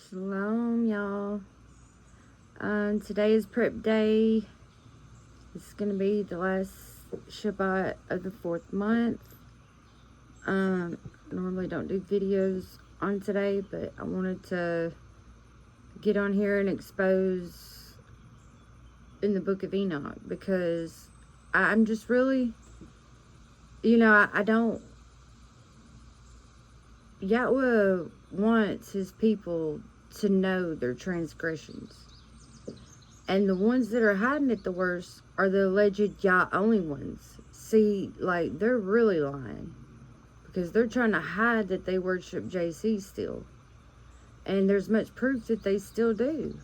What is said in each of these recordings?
Shalom, y'all. Today is prep day. It's gonna be the last Shabbat of the 4th month. Normally don't do videos on today, but I wanted to get on here and expose in the book of Enoch, because I'm just really, I don't, Yahweh wants his people to know their transgressions. And the ones that are hiding it the worst are the alleged Yah only ones. See, like, they're really lying, because they're trying to hide that they worship JC still. And there's much proof that they still do,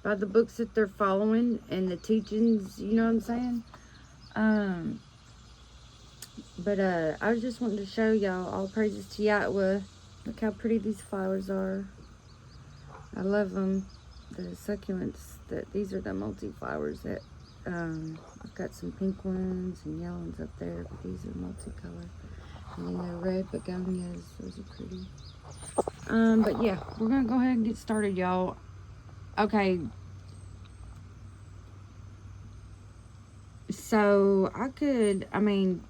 by the books that they're following and the teachings, you know what I'm saying? I was just wanting to show y'all, all praises to Yahweh. Look how pretty these flowers are. I love them. The succulents, these are the multi-flowers that, I've got some pink ones and yellow ones up there, but these are multicolored. And then the red begonias, those are pretty. But yeah, we're gonna go ahead and get started, y'all. Okay. So, I'm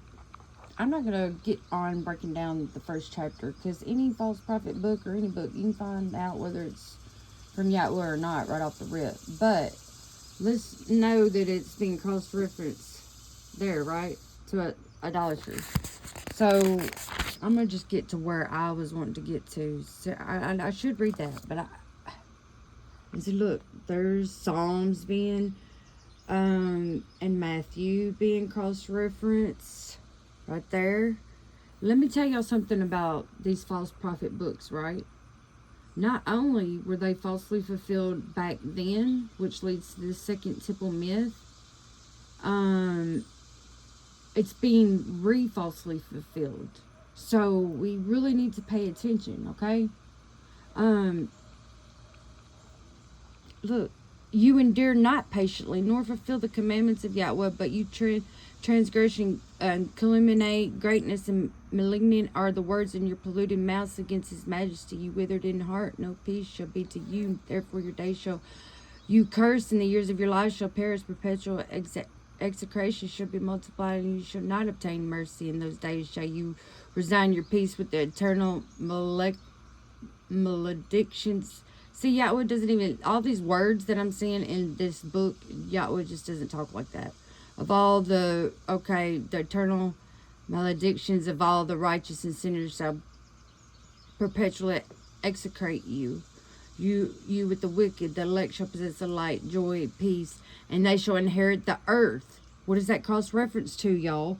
not going to get on breaking down the first chapter, because any false prophet book or any book, you can find out whether it's from Yahweh or not right off the rip. But let's know that it's being cross-referenced there, right, to idolatry. So I'm going to just get to where I was wanting to get to. So I should read that, but see, look, there's Psalms being, and Matthew being cross-referenced. Right there. Let me tell y'all something about these false prophet books, right? Not only were they falsely fulfilled back then, which leads to the second temple myth, it's being falsely fulfilled. So we really need to pay attention, okay? Look, you endure not patiently, nor fulfill the commandments of Yahweh, but you transgression, calumniate, greatness, and malignant are the words in your polluted mouths against his majesty. You withered in heart, no peace shall be to you. Therefore your days shall you curse, and the years of your life shall perish. Perpetual execration shall be multiplied, and you shall not obtain mercy. In those days shall you resign your peace with the eternal maledictions. See, Yahweh doesn't even, all these words that I'm seeing in this book, Yahweh just doesn't talk like that. Of all the eternal maledictions of all the righteous and sinners shall perpetually execrate you. You with the wicked, the elect shall possess the light, joy, peace, and they shall inherit the earth. What is that cross reference to, y'all?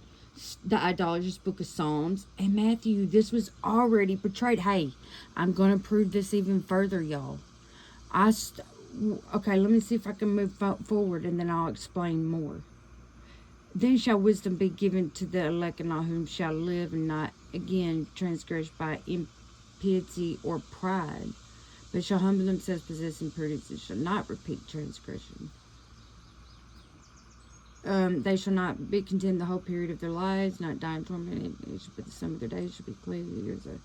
The idolatrous book of Psalms and Matthew. This was already portrayed. Hey, I'm going to prove this even further, y'all. Okay, let me see if I can move forward, and then I'll explain more. Then shall wisdom be given to the elect, and all whom shall live and not again transgress by impiety or pride, but shall humble themselves, possessing prudence, and shall not repeat transgression. They shall not be content the whole period of their lives, not die in torment, but the sum of their days shall be clear. The years of...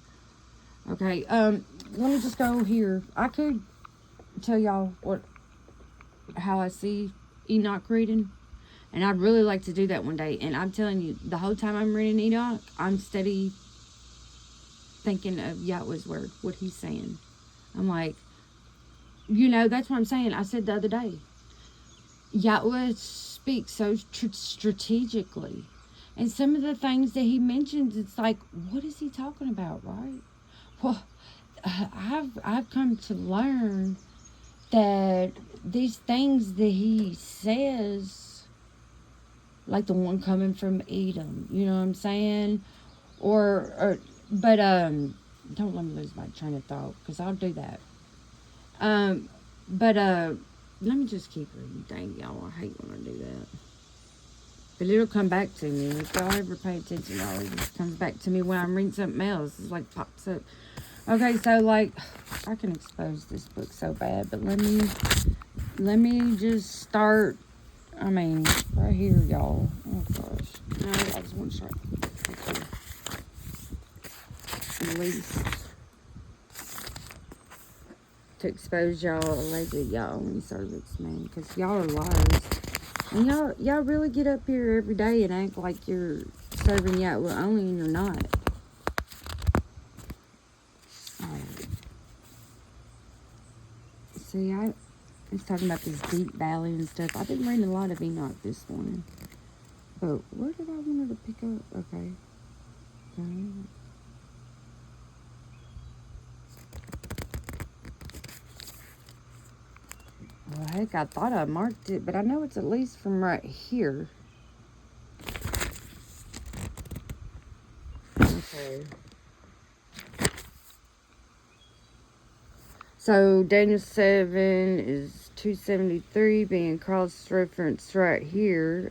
Okay, let me just go here. I could tell y'all how I see Enoch reading, and I'd really like to do that one day. And I'm telling you, the whole time I'm reading Enoch, I'm steady thinking of Yahweh's word, what he's saying. I'm like, that's what I'm saying. I said the other day, Yahweh speaks so strategically, and some of the things that he mentions, it's like, what is he talking about, right? Well, I've come to learn that these things that he says, like the one coming from Edom, you know what I'm saying? But don't let me lose my train of thought, because I'll do that. Let me just keep reading. Dang, y'all, I hate when I do that. But it'll come back to me. If y'all ever pay attention, y'all, it just comes back to me when I'm reading something else. It's like pops up. Okay, so like, I can expose this book so bad, but let me just start. Right here, y'all. Oh gosh. No, I just want to start. At least. to expose y'all alleged y'all only servants, man, because y'all are liars. And y'all really get up here every day and act like you're serving Yahweh only, and you're not. See, I was talking about this deep valley and stuff. I've been reading a lot of Enoch this morning. But where did I want her to pick up? Okay. Well, heck, I thought I marked it, but I know it's at least from right here. Okay. So, Daniel 7 is 273 being cross-referenced right here.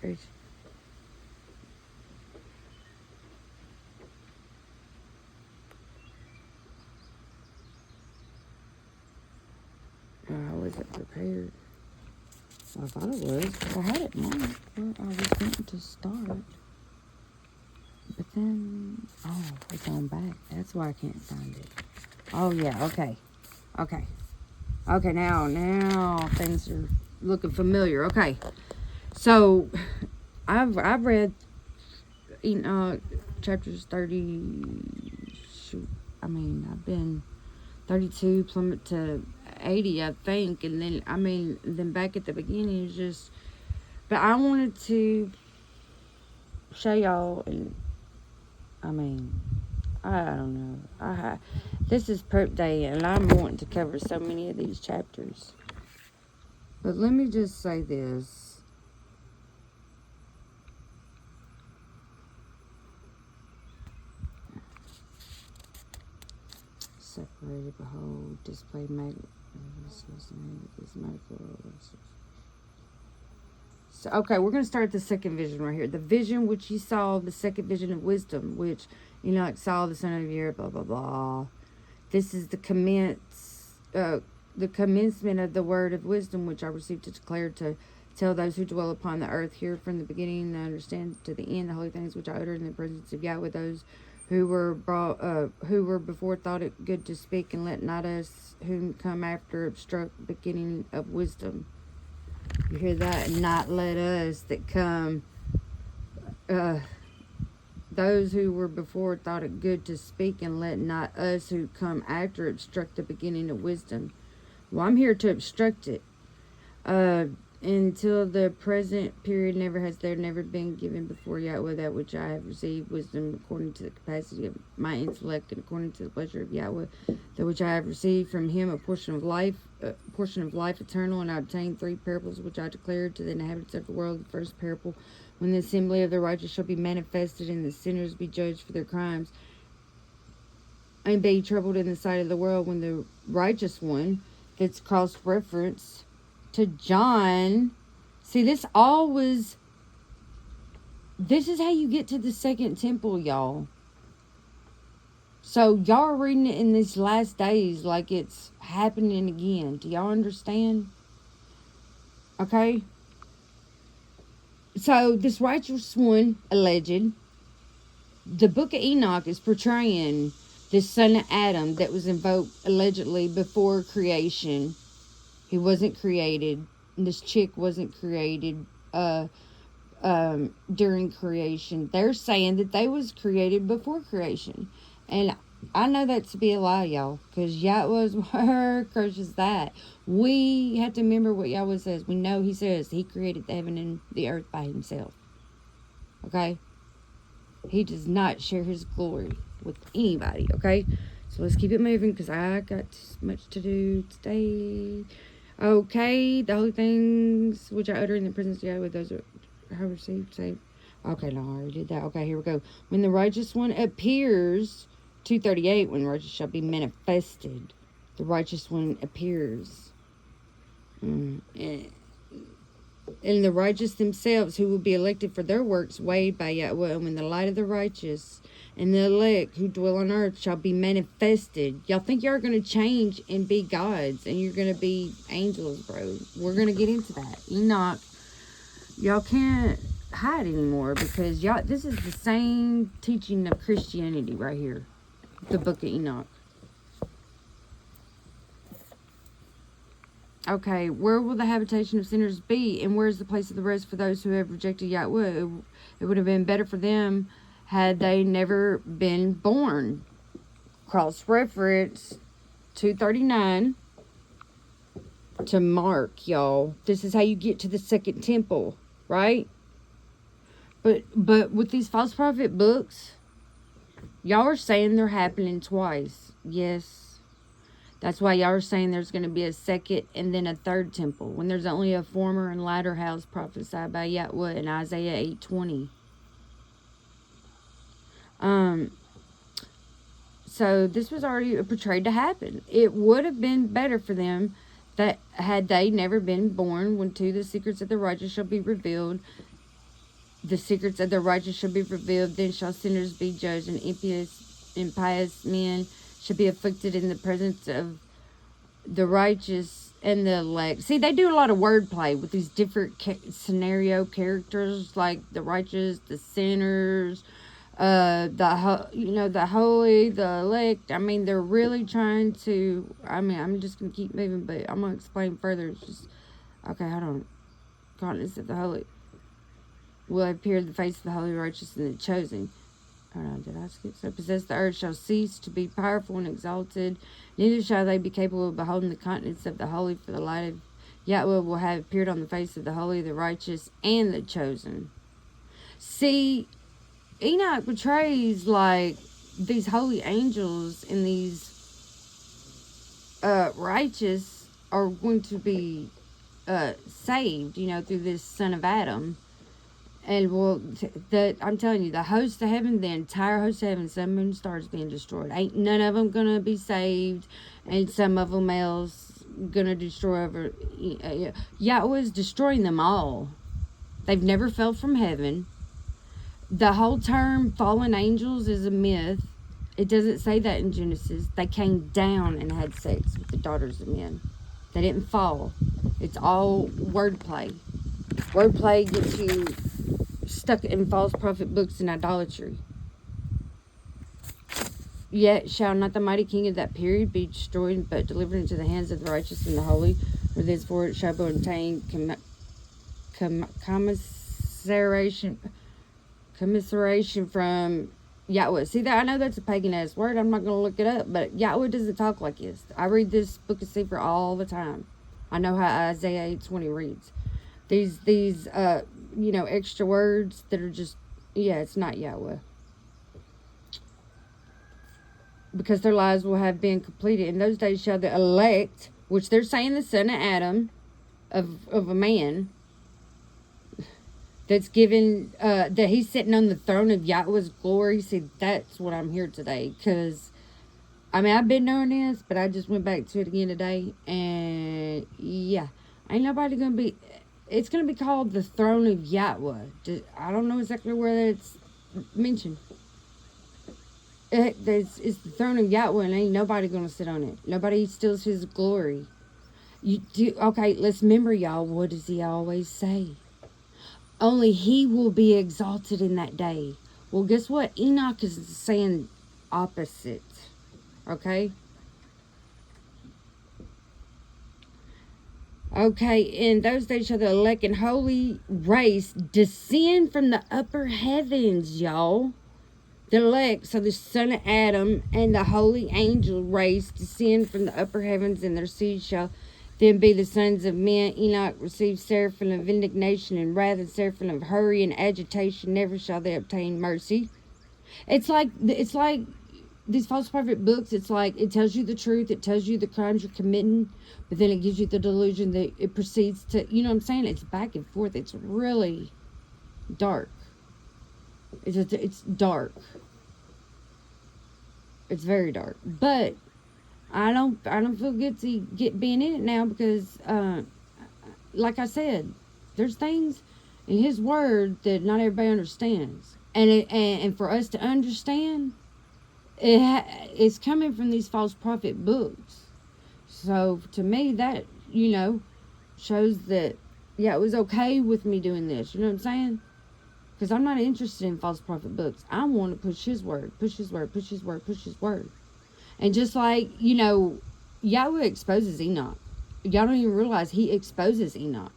I wasn't prepared. Well, I thought it was, because I had it marked where I was going to start. But then, oh, it's on back. That's why I can't find it. Oh, yeah, okay. Okay. Okay, now things are looking familiar. Okay. So, I've read chapters 30, I've been 32, plummet to 80, I think, and then back at the beginning is just, but I wanted to show y'all, and I don't know, this is prep day, and I'm wanting to cover so many of these chapters, but let me just say this. Separated, behold, displayed medical. So, okay, we're going to start the second vision right here. The vision which he saw, the second vision of wisdom, which Enoch saw the son of the year, blah, blah, blah. This is the commencement of the word of wisdom, which I received to declare to tell those who dwell upon the earth, hear from the beginning and understand to the end the holy things which I uttered in the presence of Yahweh, those who were before thought it good to speak, and let not us whom come after obstruct the beginning of wisdom. You hear that? Not let us that come, those who were before thought it good to speak, and let not us who come after obstruct the beginning of wisdom. Well, I'm here to obstruct it. Until the present period never been given before Yahweh that which I have received, wisdom according to the capacity of my intellect, and according to the pleasure of Yahweh, that which I have received from him, a portion of life eternal, and I obtained 3 parables which I declared to the inhabitants of the world. The first parable, when the assembly of the righteous shall be manifested, and the sinners be judged for their crimes, and be troubled in the sight of the world, when the righteous one, that's cross reference to John. See, this is how you get to the second temple, y'all. So y'all are reading it in these last days like it's happening again. Do y'all understand? Okay. So this righteous one, alleged, the book of Enoch is portraying this son of Adam that was invoked allegedly before creation. He wasn't created. This chick wasn't created during creation. They're saying that they was created before creation. And I know that to be a lie, y'all. Because Yahweh's word curses that. We have to remember what Yahweh says. We know he says he created the heaven and the earth by himself. Okay? He does not share his glory with anybody. Okay? So let's keep it moving because I got much to do today. Okay, the holy things which I utter in the presence of Yahweh, those are have received, saved. Okay, no, I already did that. Okay, here we go. When the righteous one appears, 238, when righteous shall be manifested, the righteous one appears. And the righteous themselves, who will be elected for their works, weighed by Yahweh, and when the light of the righteous and the elect who dwell on earth shall be manifested. Y'all think y'all are going to change and be gods, and you're going to be angels, bro. We're going to get into that. Enoch, y'all can't hide anymore, because y'all, this is the same teaching of Christianity right here. The book of Enoch. Okay, where will the habitation of sinners be, and where is the place of the rest for those who have rejected Yahweh? It would have been better for them had they never been born. Cross reference 239 to Mark, y'all. This is how you get to the second temple, right? But with these false prophet books, y'all are saying they're happening twice. Yes. That's why y'all are saying there's going to be a second and then a third temple, when there's only a former and latter house prophesied by Yahweh in Isaiah 8:20. So this was already portrayed to happen. It would have been better for them that had they never been born, when to the secrets of the righteous shall be revealed. The secrets of the righteous shall be revealed. Then shall sinners be judged, and impious men shall be afflicted in the presence of the righteous and the elect. See, they do a lot of wordplay with these different scenario characters, like the righteous, the sinners, the holy, the elect. I mean, they're really trying to. I mean, I'm just gonna keep moving, but I'm gonna explain further. It's just okay. Hold on. Countenance of the holy will appear in the face of the holy, righteous, and the chosen. Hold on, did I skip? So possess the earth shall cease to be powerful and exalted, neither shall they be capable of beholding the countenance of the holy, for the light of Yahweh will have appeared on the face of the holy, the righteous, and the chosen. See, Enoch portrays like these holy angels and these righteous are going to be saved, through this son of Adam. And I'm telling you, the host of heaven, the entire host of heaven, sun, moon, stars being destroyed. Ain't none of them gonna be saved, and some of them else gonna destroy over. Yahweh's destroying them all. They've never fell from heaven. The whole term fallen angels is a myth. It doesn't say that in Genesis. They came down and had sex with the daughters of men. They didn't fall. It's all wordplay. Wordplay gets you stuck in false prophet books and idolatry. Yet shall not the mighty king of that period be destroyed, but delivered into the hands of the righteous and the holy, for thenceforth it shall obtain commiseration from Yahweh. See that? I know that's a pagan ass word. I'm not going to look it up, but Yahweh doesn't talk like this. I read this book of Sefer all the time. I know how Isaiah 8:20 reads. These extra words that are just, it's not Yahweh. Because their lives will have been completed. In those days shall the elect, which they're saying the son of Adam, of a man, that's given, that he's sitting on the throne of Yahweh's glory. See, that's what I'm here today. Because, I've been knowing this, but I just went back to it again today. And, ain't nobody going to be... It's going to be called the throne of Yahweh. I don't know exactly where it's mentioned. It's the throne of Yahweh, and ain't nobody going to sit on it. Nobody steals his glory. Okay, let's remember, y'all. What does he always say? Only he will be exalted in that day. Well, guess what? Enoch is saying opposite. Okay? Okay, in those days shall the elect and holy race descend from the upper heavens, y'all. The elect, so the son of Adam and the holy angel race descend from the upper heavens, and their seed shall then be the sons of men. Enoch received seraphim of indignation and wrath, and seraphim of hurry and agitation. Never shall they obtain mercy. It's like these false prophet books. It's like it tells you the truth. It tells you the crimes you're committing, but then it gives you the delusion that it proceeds to, you know what I'm saying? It's back and forth. It's really dark. It's dark. It's very dark. But I don't feel good to being in it now, because like I said, there's things in his word that not everybody understands. And for us to understand, it's coming from these false prophet books. So to me, that, shows that, it was okay with me doing this. You know what I'm saying? Because I'm not interested in false prophet books. I want to push his word, push his word, push his word, push his word. And just like, Yahweh exposes Enoch. y'all don't even realize he exposes Enoch.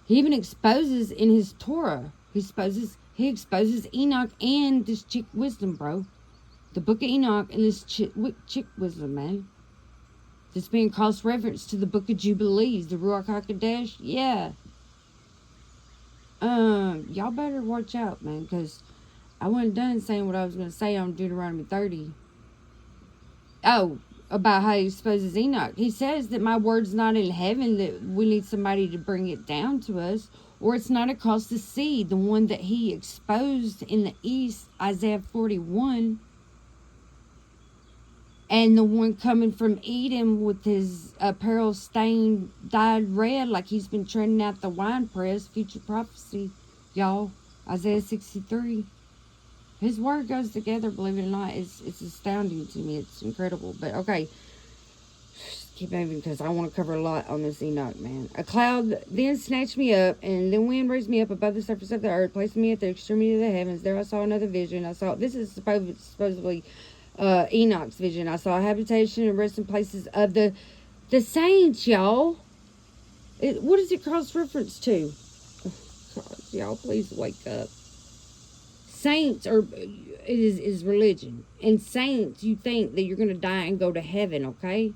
He even exposes in his Torah. He exposes Enoch and this chick wisdom, bro. The book of Enoch and this chick wisdom, man. That's being cross-referenced to the book of Jubilees, the Ruach HaKodesh. Yeah. Y'all better watch out, man, because I wasn't done saying what I was going to say on Deuteronomy 30. Oh, about how he exposes Enoch. He says that my word's not in heaven, that we need somebody to bring it down to us, or it's not across the sea, the one that he exposed in the east, Isaiah 41, and the one coming from Edom with his apparel stained, dyed red, like he's been treading out the winepress, future prophecy, y'all, Isaiah 63. His word goes together, believe it or not. It's astounding to me. It's incredible. But, okay. Just keep moving because I want to cover a lot on this Enoch, man. A cloud then snatched me up, and the wind raised me up above the surface of the earth, placing me at the extremity of the heavens. There I saw another vision. This is supposedly Enoch's vision. I saw a habitation and resting places of the saints, y'all. What is it cross-reference to? Oh, God, y'all, please wake up. Saints is religion, and saints, you think that you're going to die and go to heaven, okay?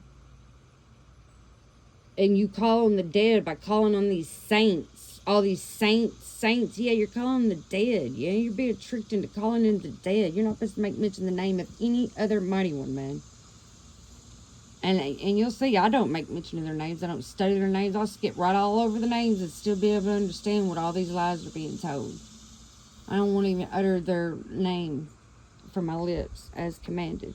And you call on the dead by calling on these saints, all these saints. Yeah, you're calling the dead. Yeah, you're being tricked into calling in the dead. You're not supposed to make mention the name of any other mighty one, man. And you'll see, I don't make mention of their names. I don't study their names. I'll skip right all over the names and still be able to understand what all these lies are being told. I don't want to even utter their name from my lips as commanded.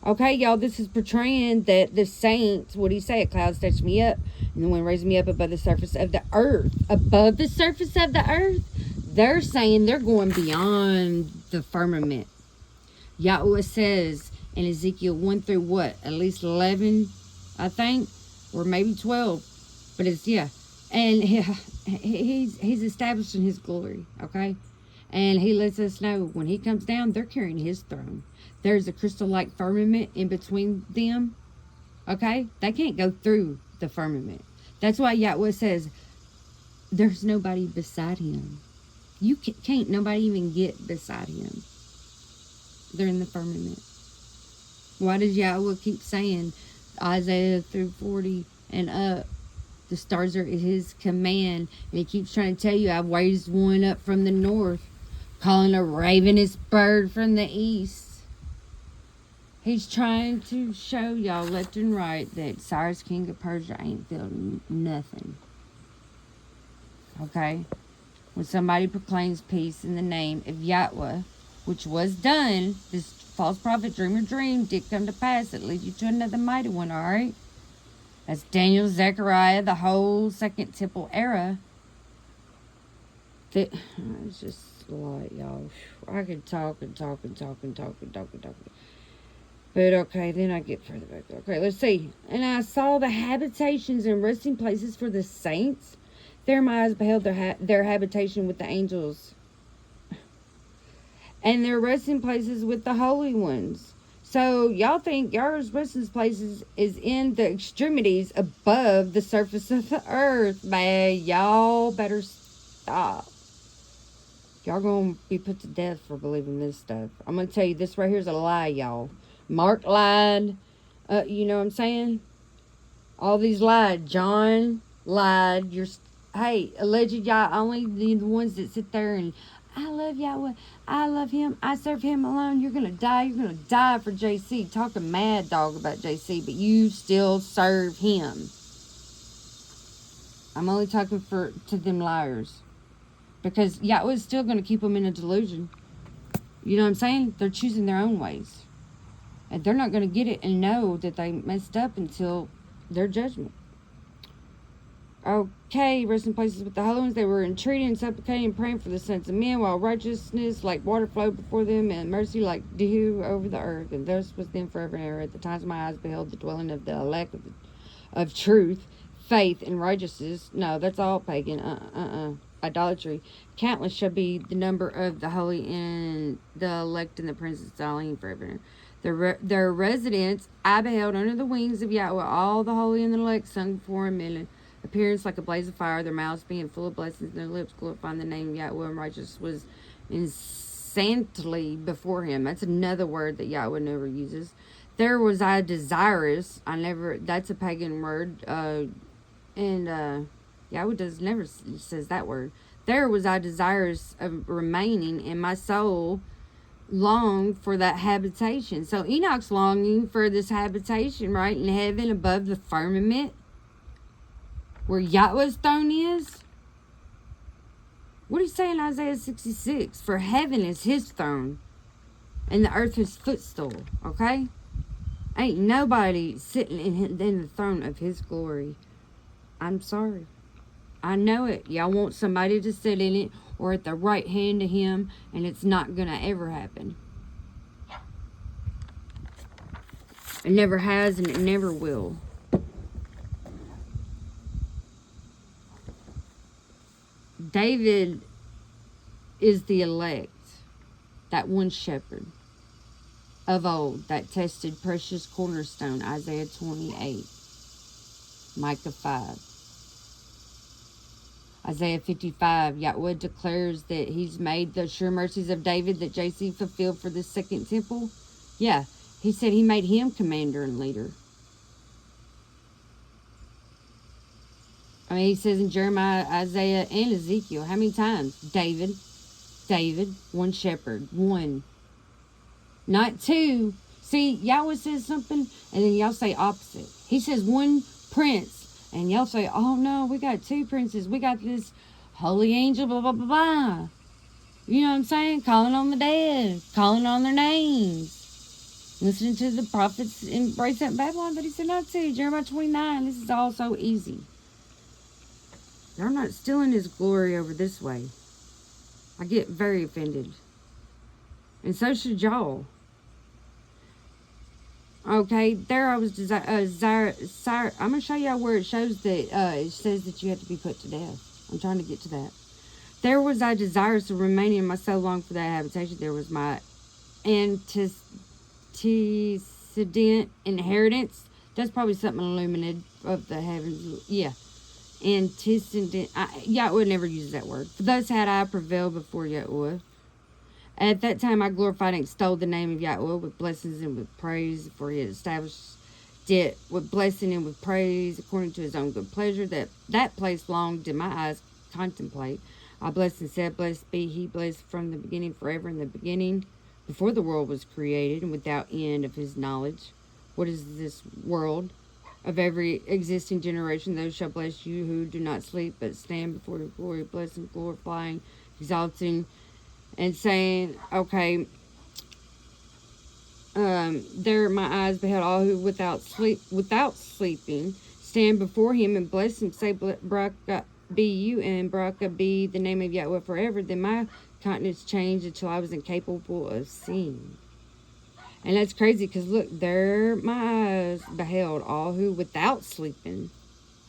Okay, y'all, this is portraying that the saints, what do you say? A cloud snatched me up, and the wind raised me up above the surface of the earth. Above the surface of the earth? They're saying they're going beyond the firmament. Yahweh says in Ezekiel 1 through what? At least 11, I think, or maybe 12. But it's, yeah. And he's establishing his glory, okay? And he lets us know when he comes down, they're carrying his throne. There's a crystal-like firmament in between them. Okay? They can't go through the firmament. That's why Yahweh says, there's nobody beside him. You can't nobody even get beside him. They're in the firmament. Why does Yahweh keep saying Isaiah through 40 and up? The stars are at his command. And he keeps trying to tell you, I've raised one up from the north, calling a ravenous bird from the east. He's trying to show y'all left and right that Cyrus, king of Persia, ain't feeling nothing. Okay? When somebody proclaims peace in the name of Yahweh, which was done, this false prophet dreamer dream did come to pass. It leads you to another mighty one, alright? That's Daniel, Zechariah, the whole Second Temple era. It's just a lot, y'all. I could talk. But okay, then I get further back. Okay, let's see. And I saw the habitations and resting places for the saints. There my eyes beheld their habitation with the angels. And their resting places with the holy ones. So y'all think y'all's resting places is in the extremities above the surface of the earth. Man, y'all better stop. Y'all gonna be put to death for believing this stuff. I'm gonna tell you, this right here is a lie, y'all. Mark lied. You know what I'm saying? All these lied. John lied. Hey, alleged y'all only the ones that sit there and I love Yahweh. I love him. I serve him alone. You're gonna die. You're gonna die for JC. Talking mad dog about JC, but you still serve him. I'm only talking to them liars. Because Yahweh's still going to keep them in a delusion. You know what I'm saying? They're choosing their own ways. And they're not going to get it and know that they messed up until their judgment. Okay, resting places with the holy ones. They were entreating and supplicating and praying for the sons of men, while righteousness like water flowed before them, and mercy like dew over the earth. And thus was them forever and ever. At the times my eyes beheld the dwelling of the elect of truth, faith, and righteousness. No, that's all pagan. Idolatry. Countless shall be the number of the holy and the elect and the princes, Elohim forever. Their residence I beheld under the wings of Yahweh, all the holy and the elect sung before him in appearance like a blaze of fire, their mouths being full of blessings, and their lips glorifying the name of Yahweh, and righteous was insanely before him. That's another word that Yahweh never uses. There was I desirous. That's a pagan word. Yahweh never says that word. There was I desirous of remaining, and my soul longed for that habitation. So Enoch's longing for this habitation, right, in heaven above the firmament, where Yahweh's throne is. What do you say in Isaiah 66? For heaven is his throne, and the earth his footstool, okay? Ain't nobody sitting in the throne of his glory. I'm sorry. I know it. Y'all want somebody to sit in it or at the right hand of him, and it's not going to ever happen. It never has, and it never will. David is the elect, that one shepherd of old that tested precious cornerstone, Isaiah 28, Micah 5. Isaiah 55, Yahweh declares that he's made the sure mercies of David that JC fulfilled for the second temple. Yeah, he said he made him commander and leader. I mean, he says in Jeremiah, Isaiah, and Ezekiel, how many times? David, one shepherd, one. Not two. See, Yahweh says something, and then y'all say opposite. He says one prince, and y'all say, oh no, we got two princes. We got this holy angel, blah, blah, blah, blah. You know what I'm saying? Calling on the dead, calling on their names. Listening to the prophets embrace that Babylon, but he said not to. Jeremiah 29, this is all so easy. They're not stealing his glory over this way. I get very offended. And so should y'all. Okay, there I was I'm going to show y'all where it shows that, it says that you have to be put to death. I'm trying to get to that. There was I desirous of remaining in my so long for that habitation. There was my antecedent inheritance. That's probably something illuminated of the heavens. Yeah. Antecedent. Yahweh never uses that word. For thus had I prevailed before Yahweh. At that time I glorified and extolled the name of Yahweh with blessings and with praise, for he had established it with blessing and with praise according to his own good pleasure. That place long did my eyes contemplate. I blessed and said, blessed be he, blessed from the beginning, forever in the beginning, before the world was created, and without end of his knowledge. What is this world? Of every existing generation, those shall bless you who do not sleep, but stand before your glory, blessing, glorifying, exalting, and saying, okay, there my eyes beheld all who without sleeping, stand before him and bless him, say, Barak be you, and Barak be the name of Yahweh forever. Then my countenance changed until I was incapable of seeing. And that's crazy, because look, there my eyes beheld all who without sleeping.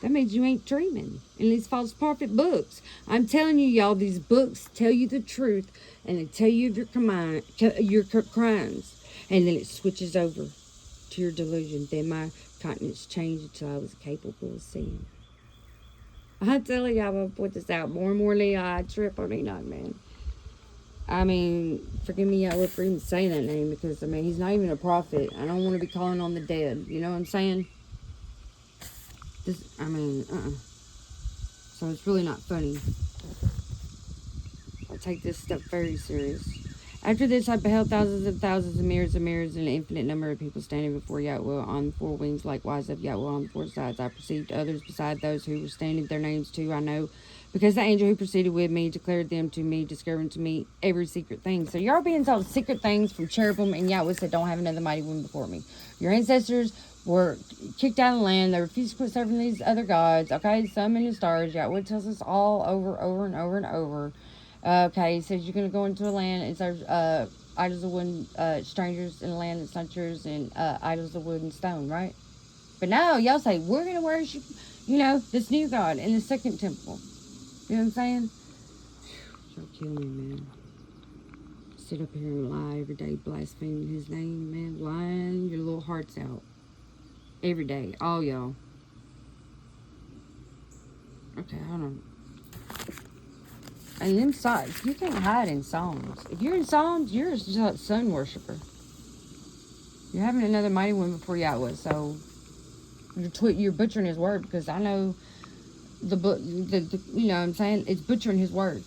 That means you ain't dreaming in these false prophet books. I'm telling you, y'all, these books tell you the truth, and they tell you of your crimes, and then it switches over to your delusion. Then my countenance changed until I was capable of seeing. I tell you, I'm going to point this out more and more. I trip on Enoch, man. I mean, forgive me, Yahweh, for even saying that name, because, I mean, he's not even a prophet. I don't want to be calling on the dead. You know what I'm saying? So it's really not funny. I take this stuff very serious. After this, I beheld thousands of mirrors, and an infinite number of people standing before Yahweh on the four wings, likewise of Yahweh on the four sides. I perceived others beside those who were standing. Their names too I know, because the angel who proceeded with me declared them to me, discovering to me every secret thing. So you're being told secret things from cherubim, and Yahweh said, don't have another mighty one before me. Your ancestors were kicked out of the land. They refused to quit serving these other gods. Okay, sun and the stars. Yahweh tells us all over and over and over. Okay, he says you're going to go into a land and serve idols of wood, strangers in a land that's not yours, and idols of wood and stone, right? But now y'all say, we're going to worship, this new God in the second temple. You know what I'm saying? You're killing me, man. sit up here and lie every day, blaspheming his name, man. Lying your little hearts out. Every day. All y'all. Okay, hold on. And them Psalms, you can't hide in Psalms. If you're in Psalms, you're a sun worshiper. You're having another mighty one before Yahweh, so you're butchering his word, because I know the book, you know what I'm saying? It's butchering his word.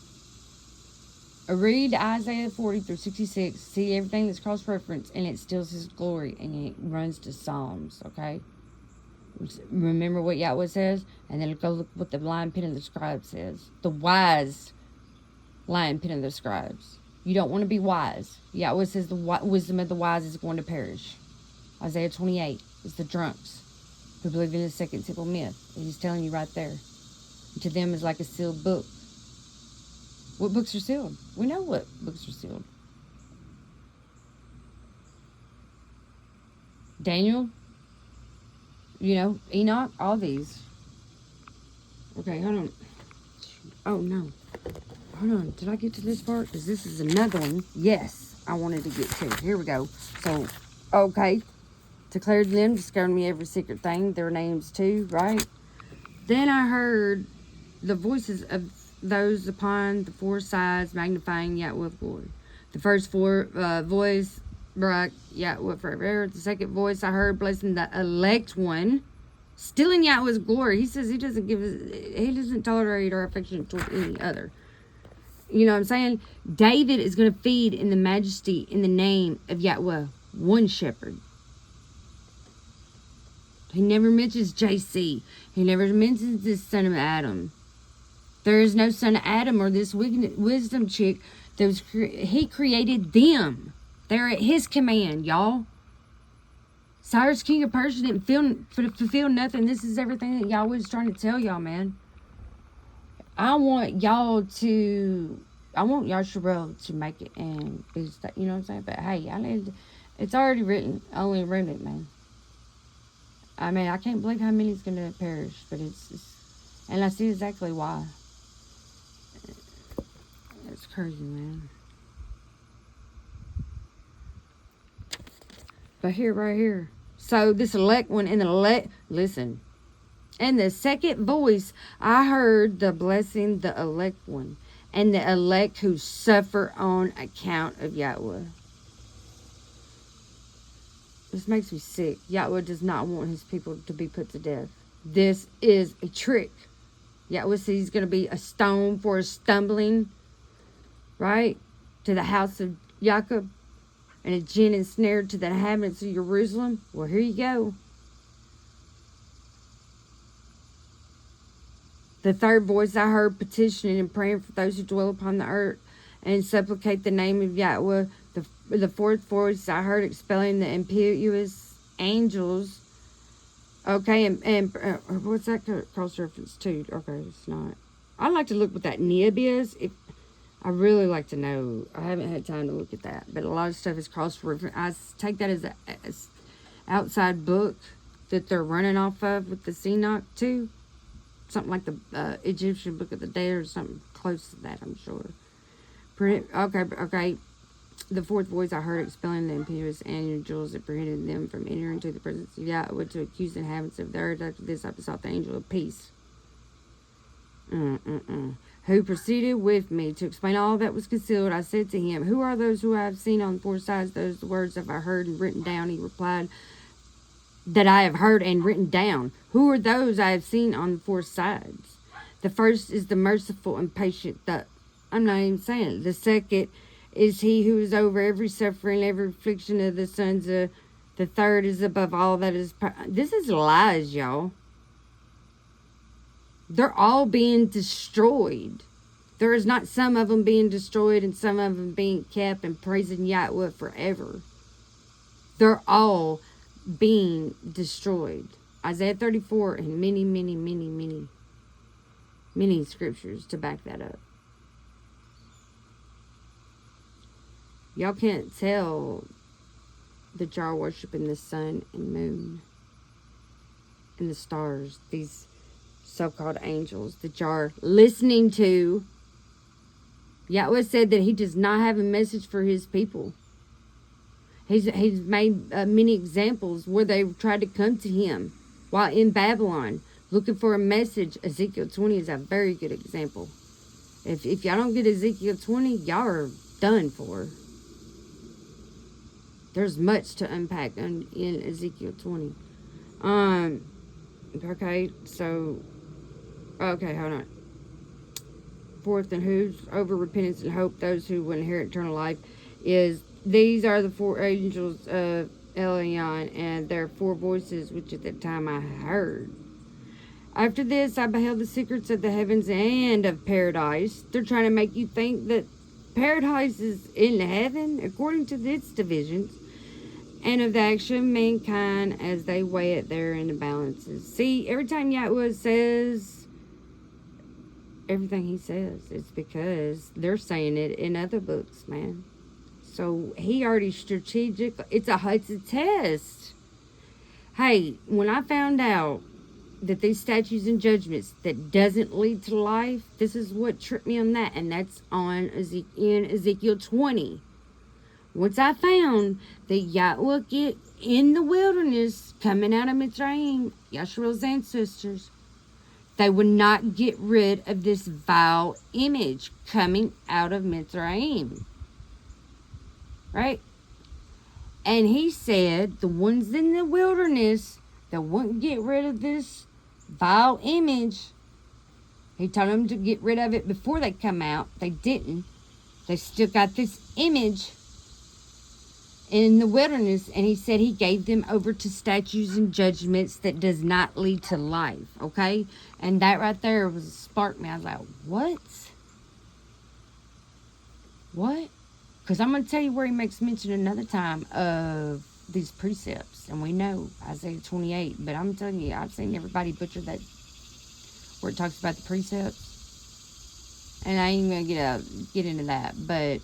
Read Isaiah 40 through 66, see everything that's cross-referenced, and it steals his glory, and it runs to Psalms, okay? Remember what Yahweh says, and then go look what the lion pen of the scribe says. The wise lion pen of the scribes. You don't want to be wise. Yahweh says the wisdom of the wise is going to perish. Isaiah 28 is the drunks who believe in the second temple myth. He's telling you right there. To them is like a sealed book. What books are sealed? We know what books are sealed. Daniel, you know, Enoch, all these. Okay, hold on. Oh, no. Hold on. Did I get to this part? Because this is another one. Yes, I wanted to get to. Here we go. So, okay. Declared them, discovered me every secret thing. Their names too, right? Then I heard the voices of those upon the four sides magnifying Yahweh's glory. The first voice, Barak, Yahweh forever. The second voice I heard blessing the elect one, still in Yahweh's glory. He says he doesn't tolerate our affection toward any other. You know what I'm saying? David is going to feed in the majesty in the name of Yahweh, one shepherd. He never mentions JC. He never mentions this son of Adam. There is no son of Adam or this wisdom chick. He created them. They're at his command, y'all. Cyrus, king of Persia, didn't fulfill nothing. This is everything that Yahweh was trying to tell y'all, man. I want Yasharel to make it and be, you know what I'm saying? But hey, it's already written. I only read it, man. I mean, I can't believe how many is going to perish, but and I see exactly why. It's crazy, man. But right here. So this elect one, listen. And the second voice, I heard the blessing, the elect one, and the elect who suffer on account of Yahweh. This makes me sick. Yahweh does not want his people to be put to death. This is a trick. Yahweh says he's going to be a stone for a stumbling, right, to the house of Jacob, and a gin and snare to the inhabitants of Jerusalem. Well, here you go. The third voice I heard petitioning and praying for those who dwell upon the earth and supplicate the name of Yahweh. The fourth voice I heard expelling the impious angels. Okay, and what's that cross-reference to? Okay, it's not. I'd like to look what that nib is. I really like to know. I haven't had time to look at that. But a lot of stuff is cross-reference. I take that as an outside book that they're running off of with the Enoch too. Something like the Egyptian Book of the Dead or something close to that, I'm sure. Okay. The fourth voice I heard expelling the impious angels that prevented them from entering into the presence of Yahweh to accuse the inhabitants of the earth. After this, I besought the angel of peace, who proceeded with me to explain all that was concealed. I said to him, who are those who I have seen on four sides? Those words have I heard and written down. He replied, that I have heard and written down. Who are those I have seen on the four sides? The first is the merciful and patient. I'm not even saying it. The second is he who is over every suffering, every affliction of the sons of. The third is above all that is. This is lies, y'all. They're all being destroyed. There is not some of them being destroyed and some of them being kept and praising Yahweh forever. They're all being destroyed. Isaiah 34 and many scriptures to back that up. Y'all can't tell that y'all worshiping the sun and moon and the stars, these so-called angels that y'all are listening to. Yahweh said that he does not have a message for his people. He's made many examples where they've tried to come to him while in Babylon looking for a message. Ezekiel 20 is a very good example. If y'all don't get Ezekiel 20, y'all are done for. There's much to unpack in Ezekiel 20. Okay, hold on. Fourth, and who's over repentance and hope, those who will inherit eternal life, is these are the four angels of Elion, and their four voices, which at that time I heard. After this, I beheld the secrets of the heavens and of paradise. They're trying to make you think that paradise is in heaven, according to its divisions, and of the action of mankind as they weigh it there in the balances. See, every time Yahweh says everything he says, it's because they're saying it in other books, man. So he already strategic. It's a test. Hey, when I found out that these statutes and judgments that doesn't lead to life, this is what tripped me on that, and that's on in Ezekiel 20. Once I found that Yahweh get in the wilderness coming out of Mitzrayim, Yasharel's ancestors, they would not get rid of this vile image coming out of Mitzrayim. Right? And he said the ones in the wilderness that wouldn't get rid of this vile image, he told them to get rid of it before they come out. They didn't. They still got this image in the wilderness, and he said he gave them over to statutes and judgments that does not lead to life. Okay? And that right there was sparked me. I was like, what? What? Because I'm going to tell you where he makes mention another time of these precepts. And we know Isaiah 28. But I'm telling you, I've seen everybody butcher that where it talks about the precepts. And I ain't going to get into that. But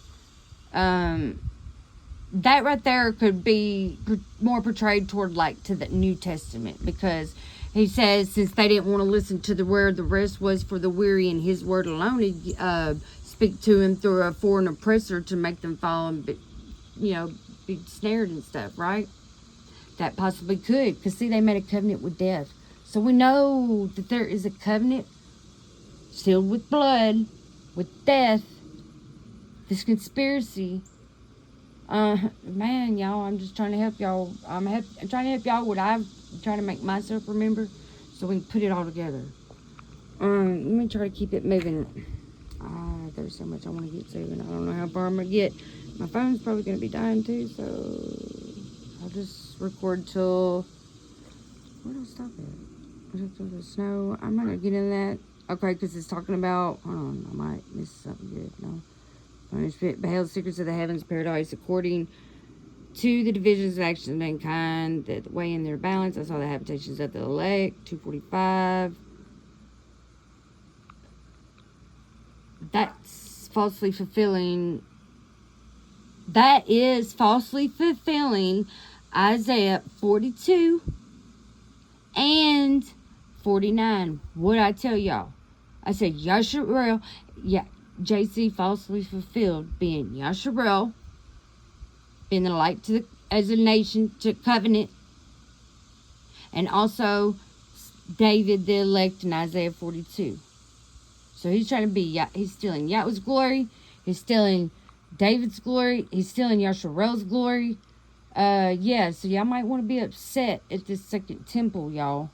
that right there could be more portrayed toward like to the New Testament, because he says since they didn't want to listen to the word, the rest was for the weary, and his word alone he'd speak to him through a foreign oppressor to make them fall and be snared and stuff, right? That possibly could, because see, they made a covenant with death, so we know that there is a covenant sealed with blood with death. This conspiracy. Man, y'all, I'm just trying to help y'all. I'm trying to help y'all what I'm trying to make myself remember, so we can put it all together. Let me try to keep it moving. There's so much I want to get to, and I don't know how far I'm gonna get. My phone's probably gonna be dying too, so I'll just record till. Where do I stop at? Is it the snow? I'm not gonna get into that. Okay, because it's talking about. Hold on, I might miss something good. No. Beheld secrets of the heavens, paradise, according to the divisions of action of mankind, that weigh in their balance. I saw the habitations of the elect, 245. That's falsely fulfilling. That is falsely fulfilling Isaiah 42 and 49. What I tell y'all? I said Yasharel, JC falsely fulfilled, being Yasharel, being the light to as a nation to covenant, and also David the elect in Isaiah 42. So he's trying to be, he's stealing Yahweh's glory, he's stealing David's glory, he's stealing Yasharel's glory. So y'all might want to be upset at this second temple, y'all.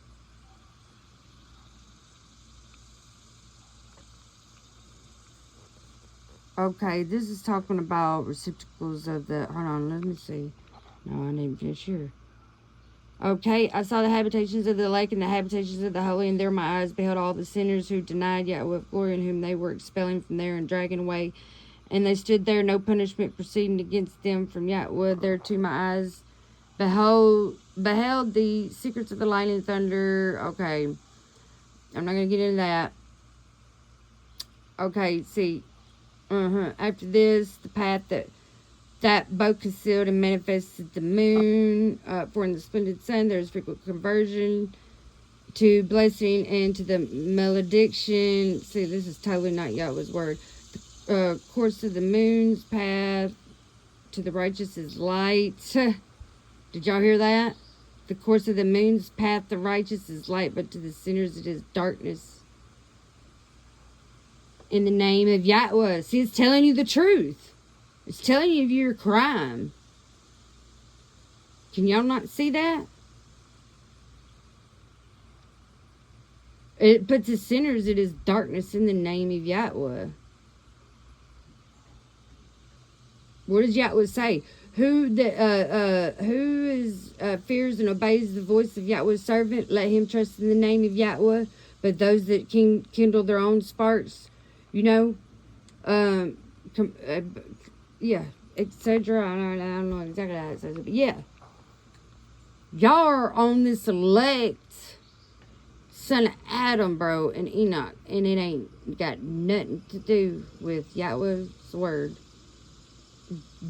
Okay, this is talking about receptacles of the... Hold on, let me see. No, I didn't finish here. Okay, I saw the habitations of the lake and the habitations of the holy, and there my eyes beheld all the sinners who denied Yahweh of glory, and whom they were expelling from there and dragging away. And they stood there, no punishment proceeding against them from Yahweh. Thereto my eyes beheld the secrets of the lightning and thunder. Okay, I'm not going to get into that. Okay, see... After this, the path that both concealed and manifested the moon, for in the splendid sun there is frequent conversion to blessing and to the malediction. See, this is totally not Yahweh's word. course of the moon's path to the righteous is light. Did y'all hear that? The course of the moon's path, the righteous is light, but to the sinners it is darkness. In the name of Yahweh. See, it's telling you the truth. It's telling you your crime. Can y'all not see that? But to sinners it is darkness in the name of Yahweh. What does Yahweh say? Who fears and obeys the voice of Yahweh's servant, let him trust in the name of Yahweh. But those that kindle their own sparks, yeah, etc. I don't know exactly how it says it, but yeah, y'all are on this elect son of Adam, bro, and Enoch, and it ain't got nothing to do with Yahweh's word.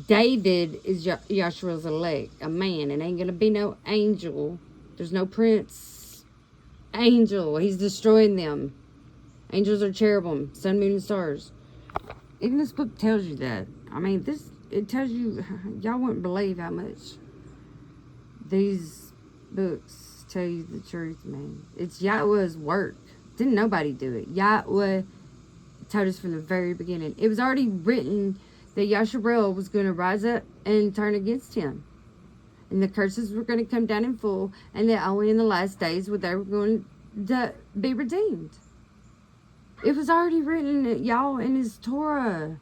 David is Yahshua's elect, a man. It ain't gonna be no angel. There's no prince angel. He's destroying them. Angels are cherubim, sun, moon, and stars. Even this book tells you that. I mean, it tells you, y'all wouldn't believe how much these books tell you the truth, man. It's Yahweh's work. Didn't nobody do it. Yahweh told us from the very beginning. It was already written that Yasharel was going to rise up and turn against him. And the curses were going to come down in full. And that only in the last days were they were going to be redeemed. It was already written, y'all, in his Torah.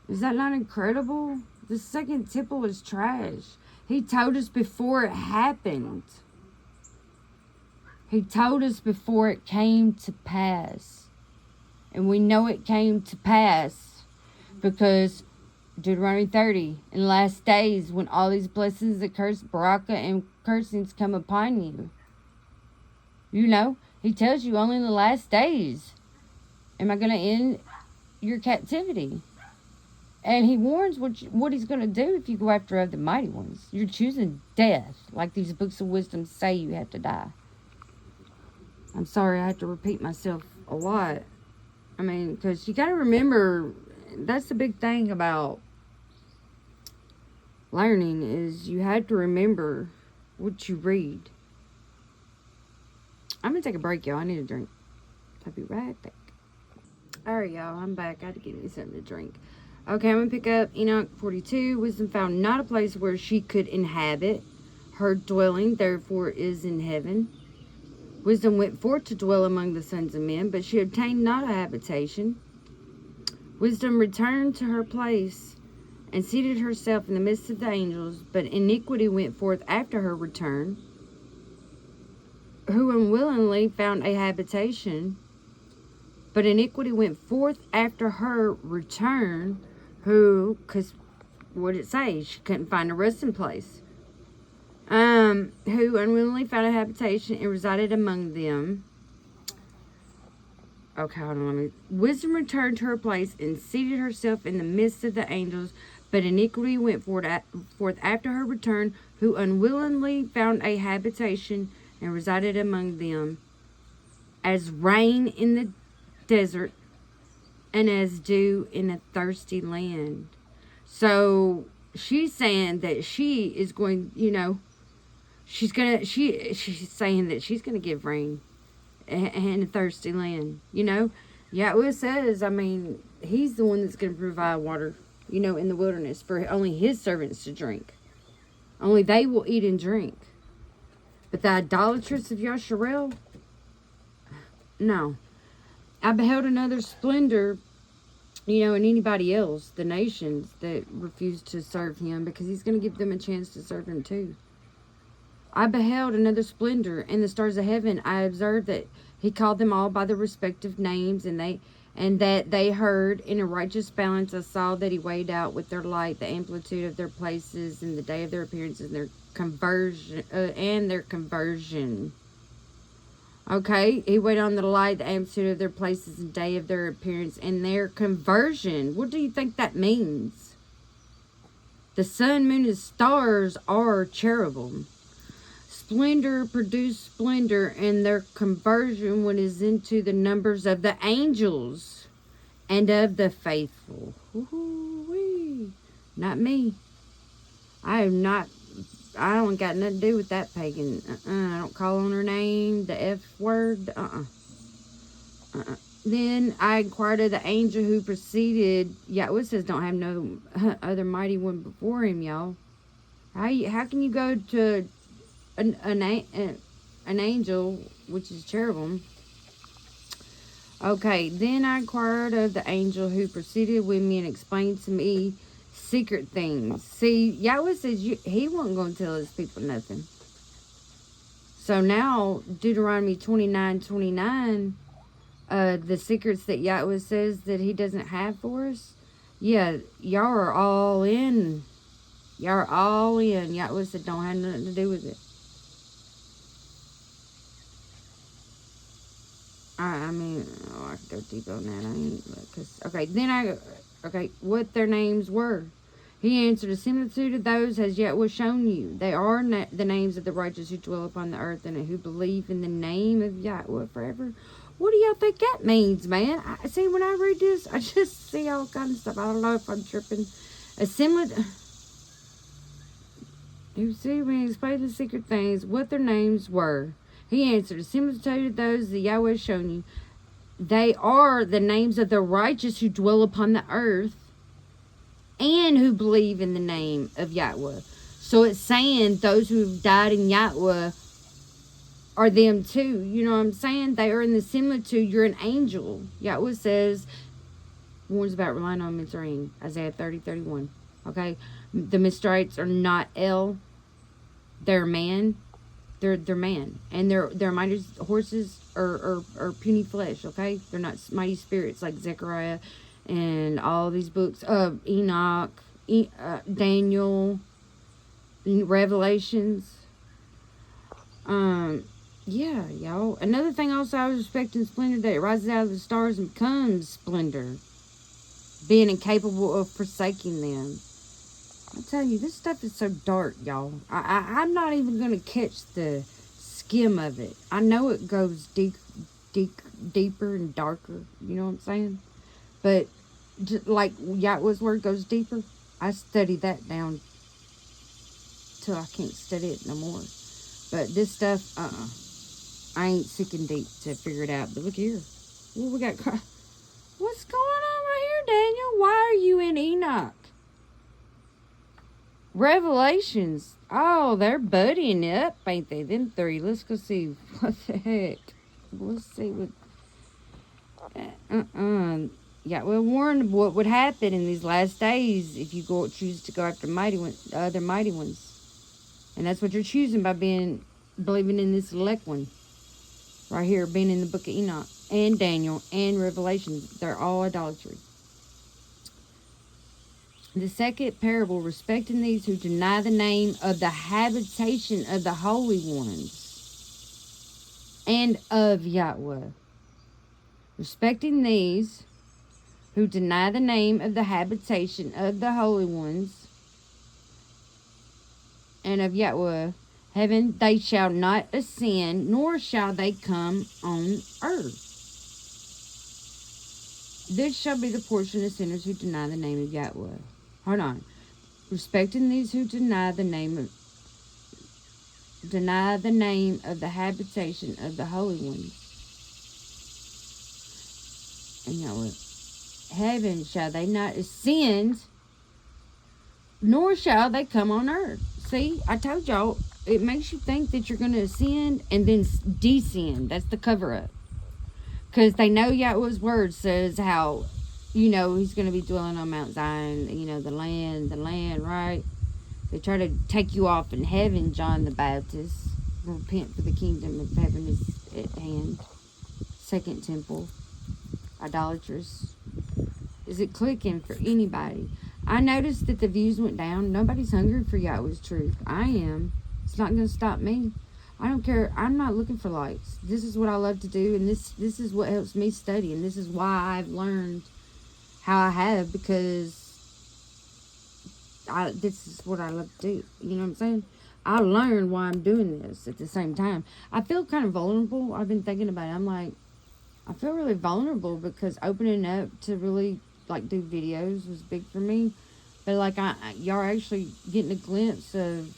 Is that not incredible? The second temple is trash. He told us before it happened. He told us before it came to pass. And we know it came to pass because Deuteronomy 30, in the last days, when all these blessings, the curse, baraka, and cursings come upon you. You know, he tells you only in the last days am I going to end your captivity. And he warns what he's going to do if you go after other mighty ones. You're choosing death, like these books of wisdom say you have to die. I'm sorry I have to repeat myself a lot. I mean, because you got to remember, that's the big thing about learning is you have to remember what you read. I'm going to take a break, y'all. I need a drink. I'll be right back. Alright, y'all. I'm back. I had to get me something to drink. Okay, I'm going to pick up Enoch 42. Wisdom found not a place where she could inhabit. Her dwelling, therefore, is in heaven. Wisdom went forth to dwell among the sons of men, but she obtained not a habitation. Wisdom returned to her place and seated herself in the midst of the angels, but iniquity went forth after her return, who unwillingly found a habitation. But iniquity went forth after her return, who, because what did it say? She couldn't find a resting place. Who unwillingly found a habitation and resided among them. Okay, hold on. Wisdom returned to her place and seated herself in the midst of the angels, but iniquity went forth after her return, who unwillingly found a habitation and resided among them, as rain in the desert and as dew in a thirsty land. So she's saying that she is going, she's saying that she's going to give rain in a thirsty land, Yahweh says, he's the one that's going to provide water, in the wilderness for only his servants to drink. Only they will eat and drink. But the idolatrous of Yasharel, no. I beheld another splendor, in anybody else, the nations that refuse to serve him, because he's going to give them a chance to serve him too. I beheld another splendor in the stars of heaven. I observed that he called them all by their respective names, and that they heard in a righteous balance. I saw that he weighed out with their light the amplitude of their places and the day of their appearance and their conversion. Okay, he weighed on the light the amplitude of their places and day of their appearance and their conversion. What do you think that means? The sun, moon, and stars are cherubim. Splendor produced splendor, and their conversion when is into the numbers of the angels. and of the faithful. Woo-hoo-wee. Not me. I am not. I don't got nothing to do with that pagan. I don't call on her name, the F word. Then I inquired of the angel who preceded. Yahweh says don't have no other mighty one before him, y'all. How can you go to an angel, which is cherubim? Okay, then I inquired of the angel who proceeded with me and explained to me secret things. See, Yahweh says he wasn't going to tell his people nothing. So now, Deuteronomy 29:29, the secrets that Yahweh says that he doesn't have for us, yeah, y'all are all in. Y'all are all in. Yahweh said don't have nothing to do with it. I mean, I could go deep on that. I ain't, cause, okay, what their names were. He answered, a similitude of those has yet was shown you. They are the names of the righteous who dwell upon the earth and who believe in the name of Yahweh forever. What do y'all think that means, man? See, when I read this, I just see all kinds of stuff. I don't know if I'm tripping. A similar... You see, when he explained the secret things, what their names were. He answered, a similitude of those that Yahweh has shown you. They are the names of the righteous who dwell upon the earth and who believe in the name of Yahweh. So it's saying those who have died in Yahweh are them too. You know what I'm saying? They are in the similitude. You're an angel. Yahweh says, warns about relying on Mitzrayim. Isaiah 30:31. Okay? The Mizrahites are not El. They're man. They're man. And their mighty horses are puny flesh, okay? They're not mighty spirits like Zechariah and all these books. Enoch, Daniel, Revelations. Yeah, y'all. Another thing also I was respecting splendor, that it rises out of the stars and becomes splendor. Being incapable of forsaking them. I'm telling you, this stuff is so dark, y'all. I'm not even going to catch the skim of it. I know it goes deeper and darker. You know what I'm saying? But just like Yahweh's word goes deeper, I study that down till I can't study it no more. But this stuff, I ain't sick and deep to figure it out. But look here. What we got? What's going on right here, Daniel? Why are you in Enoch? Revelations. Oh, they're buddying up, ain't they? Them three. Let's go see. What the heck? Let's see what... Yeah, well, warned what would happen in these last days if you choose to go after other mighty ones. And that's what you're choosing by believing in this elect one. Right here, being in the book of Enoch and Daniel and Revelation. They're all idolatry. The second parable, respecting these who deny the name of the habitation of the holy ones and of Yahweh. Respecting these who deny the name of the habitation of the holy ones and of Yahweh, heaven they shall not ascend, nor shall they come on earth. This shall be the portion of sinners who deny the name of Yahweh. Hold on. Respecting these who deny the name of the habitation of the holy ones. And Yahweh. Heaven shall they not ascend, nor shall they come on earth. See, I told y'all, it makes you think that you're going to ascend and then descend. That's the cover up. Because they know Yahweh's word says how, he's going to be dwelling on Mount Zion, the land, right? They try to take you off in heaven, John the Baptist. Repent, for the kingdom of heaven is at hand. Second temple. Idolatrous. Is it clicking for anybody? I noticed that the views went down. Nobody's hungry for Yahweh's truth. I am. It's not going to stop me. I don't care. I'm not looking for likes. This is what I love to do, and this is what helps me study, and this is why I've learned how I have, because this is what I love to do. You know what I'm saying? I learned why I'm doing this at the same time. I feel kind of vulnerable. I've been thinking about it. I'm like, I feel really vulnerable because opening up to really like do videos was big for me. But like y'all are actually getting a glimpse of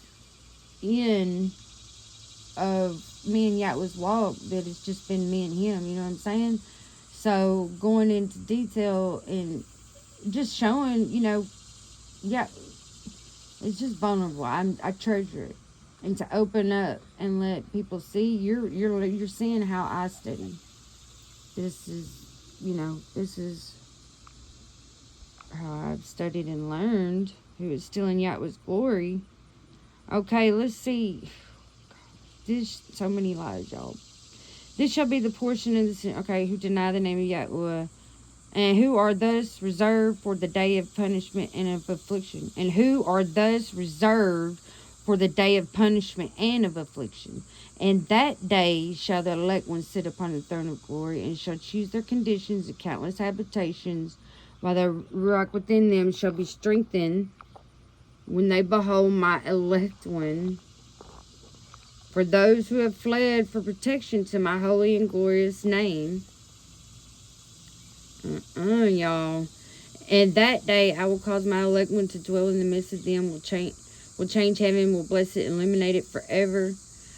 me and Yatwa's walk that it's just been me and him, you know what I'm saying? So going into detail and just showing, yeah, it's just vulnerable. I treasure it, and to open up and let people see you're seeing how I study. This is how I've studied and learned. Who is still in Yahweh's glory. Okay, let's see. This so many lies, y'all. This shall be the portion of the sin. Okay, who deny the name of Yahweh, and who are thus reserved for the day of punishment and of affliction, and who are thus reserved for the day of punishment and of affliction. And that day shall the elect ones sit upon the throne of glory, and shall choose their conditions and countless habitations, while the rock within them shall be strengthened when they behold my elect one. For those who have fled for protection to my holy and glorious name. Y'all. And that day I will cause my elect one to dwell in the midst of them, will change heaven, will bless it, eliminate it forever.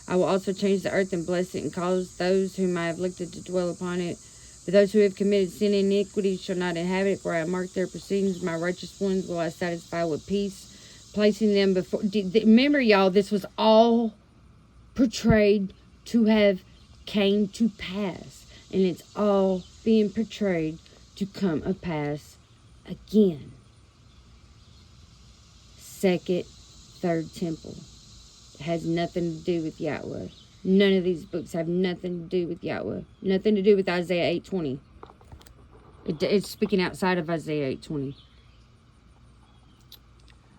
I will also change the earth and bless it, and cause those whom I have elected to dwell upon it. But those who have committed sin and iniquity shall not inhabit it, for I have marked their proceedings. My righteous ones will I satisfy with peace, placing them before. Remember, y'all, this was all portrayed to have came to pass, and it's all being portrayed to come a pass again. Second, third temple. It has nothing to do with Yahweh. None of these books have nothing to do with Yahweh. Nothing to do with Isaiah 8:20. It's speaking outside of Isaiah 8:20.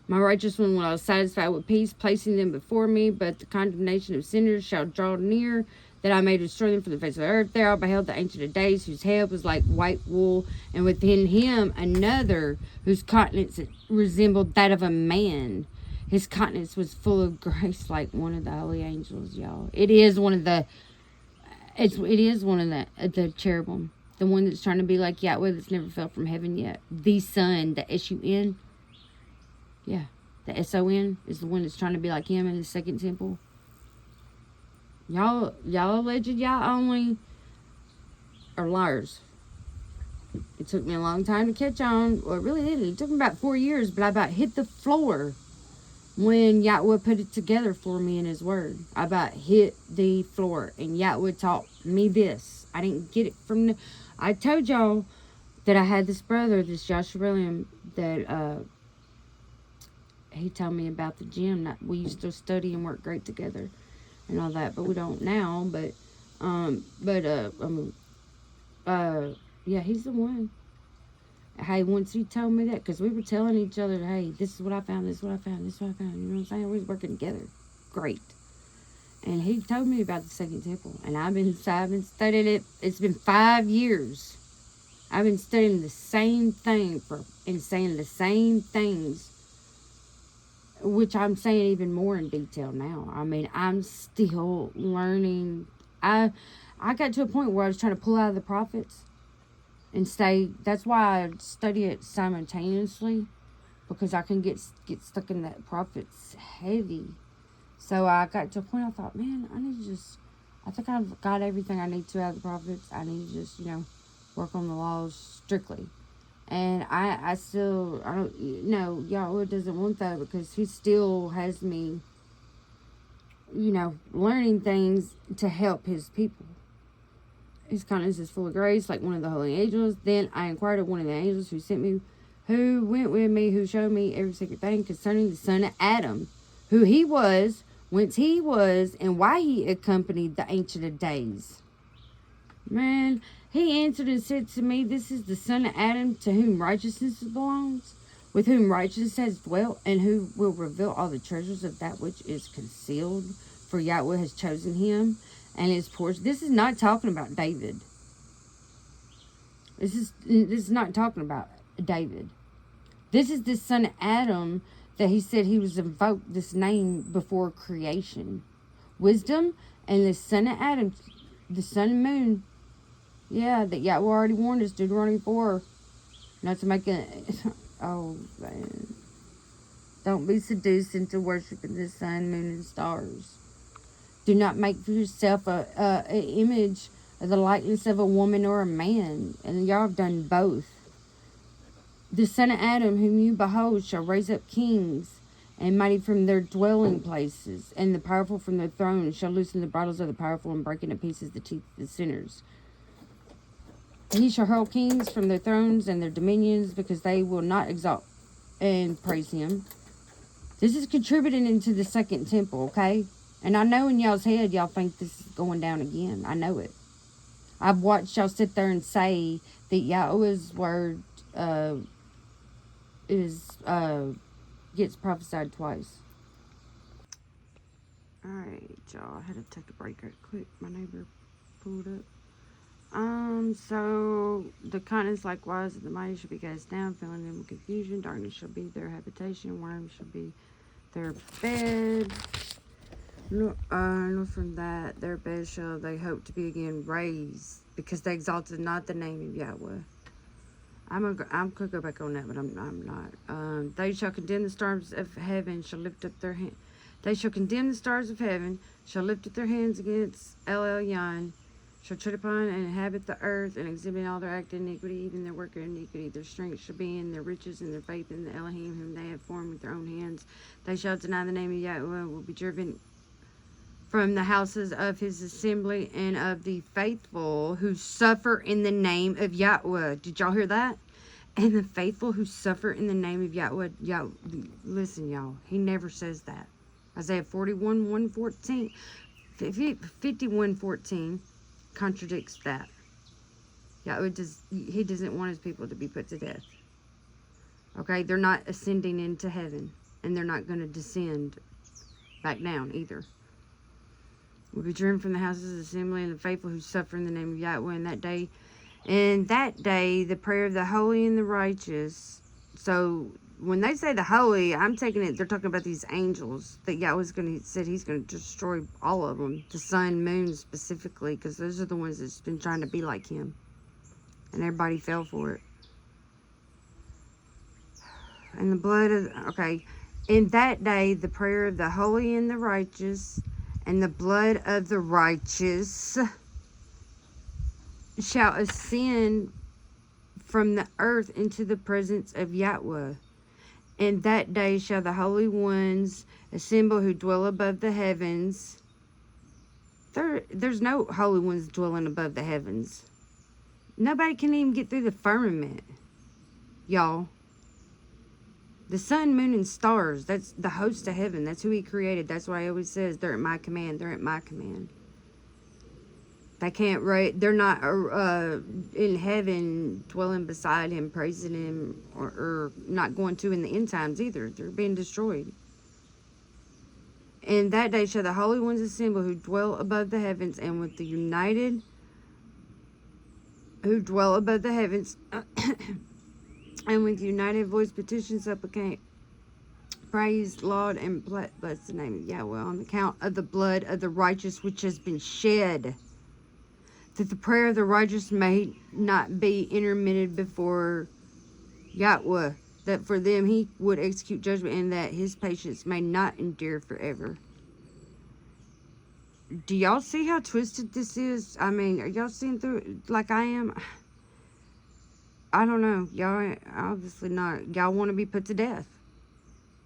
My righteous one will I satisfy with peace, placing them before me, but the condemnation of sinners shall draw near, that I may destroy them from the face of the earth. There I beheld the Ancient of Days, whose head was like white wool, and within him another, whose countenance resembled that of a man. His countenance was full of grace, like one of the holy angels, y'all. It is one of the cherubim, the one that's trying to be like Yahweh, that's never fell from heaven yet. The Son, the S-U-N. Yeah, the S-O-N is the one that's trying to be like him in the second temple. Y'all alleged Yah only are liars. It took me a long time to catch on. Well, it really didn't. It took me about 4 years, but I about hit the floor when Yahweh put it together for me in his word. I about hit the floor, and Yahweh taught me this. I didn't get it from I told y'all that I had this brother, this Joshua, that he told me about the gym that we used to study and work great together and all that, but we don't now. Yeah, he's the one. Hey, once he told me that, because we were telling each other, hey, this is what I found, this is what I found, this is what I found. You know what I'm saying? We was working together, great. And he told me about the second temple, and I've been studying it. It's been 5 years. I've been studying the same thing and saying the same things, which I'm saying even more in detail now. I mean, I'm still learning. I got to a point where I was trying to pull out of the prophets and stay. That's why I study it simultaneously, because I can get stuck in that prophets heavy. So I got to a point I thought, man, I think I've got everything I need to out of the prophets. I need to just, work on the laws strictly. And I don't, Yahweh doesn't want that, because he still has me, learning things to help his people. His countenance is full of grace, like one of the holy angels. Then I inquired of one of the angels who sent me, who went with me, who showed me every secret thing concerning the son of Adam, who he was, whence he was, and why he accompanied the Ancient of Days. Man, he answered and said to me, this is the son of Adam, to whom righteousness belongs, with whom righteousness has dwelt, and who will reveal all the treasures of that which is concealed, for Yahweh has chosen him and his portion. This is not talking about David. This is not talking about David. This is the son of Adam that he said he was invoked this name before creation. Wisdom, and the son of Adam, the sun and moon, Yeah, that Yahweh already warned us, Deuteronomy 4. Not to make it. Oh, man. Don't be seduced into worshiping the sun, moon, and stars. Do not make for yourself a image of the likeness of a woman or a man. And y'all have done both. The son of Adam, whom you behold, shall raise up kings and mighty from their dwelling places, and the powerful from their thrones shall loosen the bridles of the powerful and break into pieces the teeth of the sinners. He shall hurl kings from their thrones and their dominions, because they will not exalt and praise him. This is contributing into the second temple, okay? And I know in y'all's head, y'all think this is going down again. I know it. I've watched y'all sit there and say that Yahweh's word gets prophesied twice. Alright, y'all. I had to take a break right quick. My neighbor pulled up. So the continents likewise of the mighty shall be cast down, filling them with confusion. Darkness shall be their habitation, worms shall be their bed. No, from that their bed shall they hope to be again raised, because they exalted not the name of Yahweh. I'm gonna go back on that, but I'm not. They shall condemn the stars of heaven, shall lift up their hand. They shall condemn the stars of heaven, shall lift up their hands against El Elyon, shall tread upon and inhabit the earth, and exhibit all their act of iniquity, even their work of iniquity. Their strength shall be in their riches and their faith in the Elohim, whom they have formed with their own hands. They shall deny the name of Yahweh, will be driven from the houses of his assembly, and of the faithful who suffer in the name of Yahweh. Did y'all hear that? And the faithful who suffer in the name of Yahweh. Y'all, listen, y'all. He never says that. Isaiah 41:1-14, 51:14 contradicts that. Yahweh he doesn't want his people to be put to death. Okay, they're not ascending into heaven, and they're not going to descend back down either. Will be driven from the houses of the assembly, and the faithful who suffer in the name of Yahweh in that day. And that day, the prayer of the holy and the righteous. So when they say the holy, I'm taking it, they're talking about these angels that Yahweh's said he's going to destroy all of them. The sun, moon specifically, because those are the ones that's been trying to be like him. And everybody fell for it. And the blood of, okay. In that day, the prayer of the holy and the righteous, and the blood of the righteous shall ascend from the earth into the presence of Yahweh. In that day shall the holy ones assemble who dwell above the heavens. There's no holy ones dwelling above the heavens. Nobody can even get through the firmament, y'all. The sun, moon, and stars, that's the host of heaven. That's who he created. That's why he always says, they're at my command. They're at my command. They can't, they're not in heaven dwelling beside him, praising him, or not going to in the end times either. They're being destroyed. In that day shall the holy ones assemble who dwell above the heavens, and with the united who dwell above the heavens, and with united voice petition, supplicate, praise, laud, and bless the name of Yahweh on account of the blood of the righteous which has been shed, that the prayer of the righteous may not be intermitted before Yahweh, that for them he would execute judgment, and that his patience may not endure forever. Do y'all see how twisted this is? I mean, are y'all seeing through it like I am? I don't know. Y'all obviously not. Y'all want to be put to death.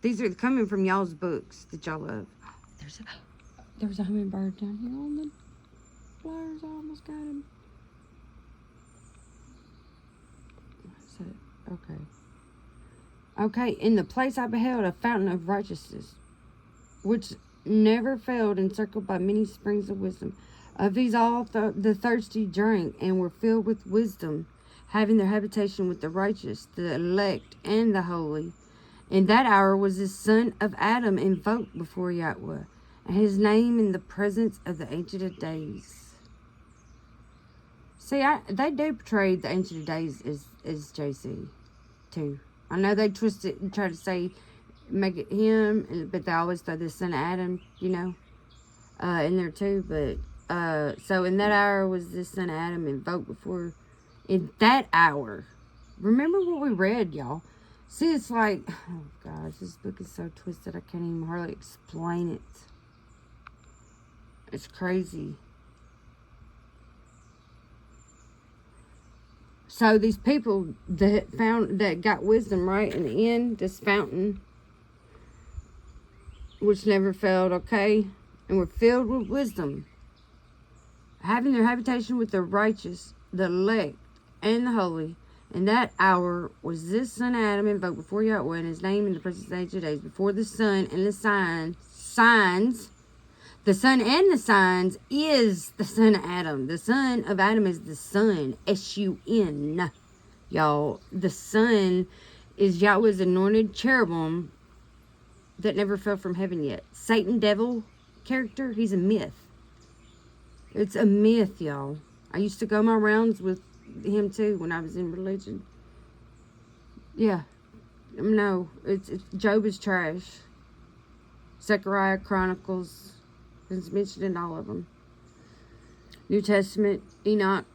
These are coming from y'all's books that y'all love. There's a hummingbird down here on the flowers. I almost got him. What's that? Okay. Okay, in the place I beheld a fountain of righteousness, which never failed, encircled by many springs of wisdom. Of these all the thirsty drank, and were filled with wisdom, having their habitation with the righteous, the elect, and the holy. In that hour was the son of Adam invoked before Yahweh, and his name in the presence of the Ancient of Days. See, they do portray the Ancient of Days as JC, too. I know they twist it and try to say, make it him, but they always throw the son of Adam, in there too, but So in that hour was this son of Adam invoked before. In that hour. Remember what we read, y'all. See, it's like, oh gosh, this book is so twisted I can't even hardly explain it. It's crazy. So these people that got wisdom, right, in the end, this fountain, which never failed, okay, and were filled with wisdom, having their habitation with the righteous, the elect, and the holy. In that hour was this son Adam invoked before Yahweh, and his name in the presence of the ancient days, before the sun and the signs. The sun and the signs is the son of Adam. The son of Adam is the sun, S-U-N. Y'all, the sun is Yahweh's anointed cherubim that never fell from heaven yet. Satan, devil character, he's a myth. It's a myth, y'all. I used to go my rounds with him too when I was in religion. Yeah. No, it's Job is trash. Zechariah, Chronicles, it's mentioned in all of them. New Testament, Enoch.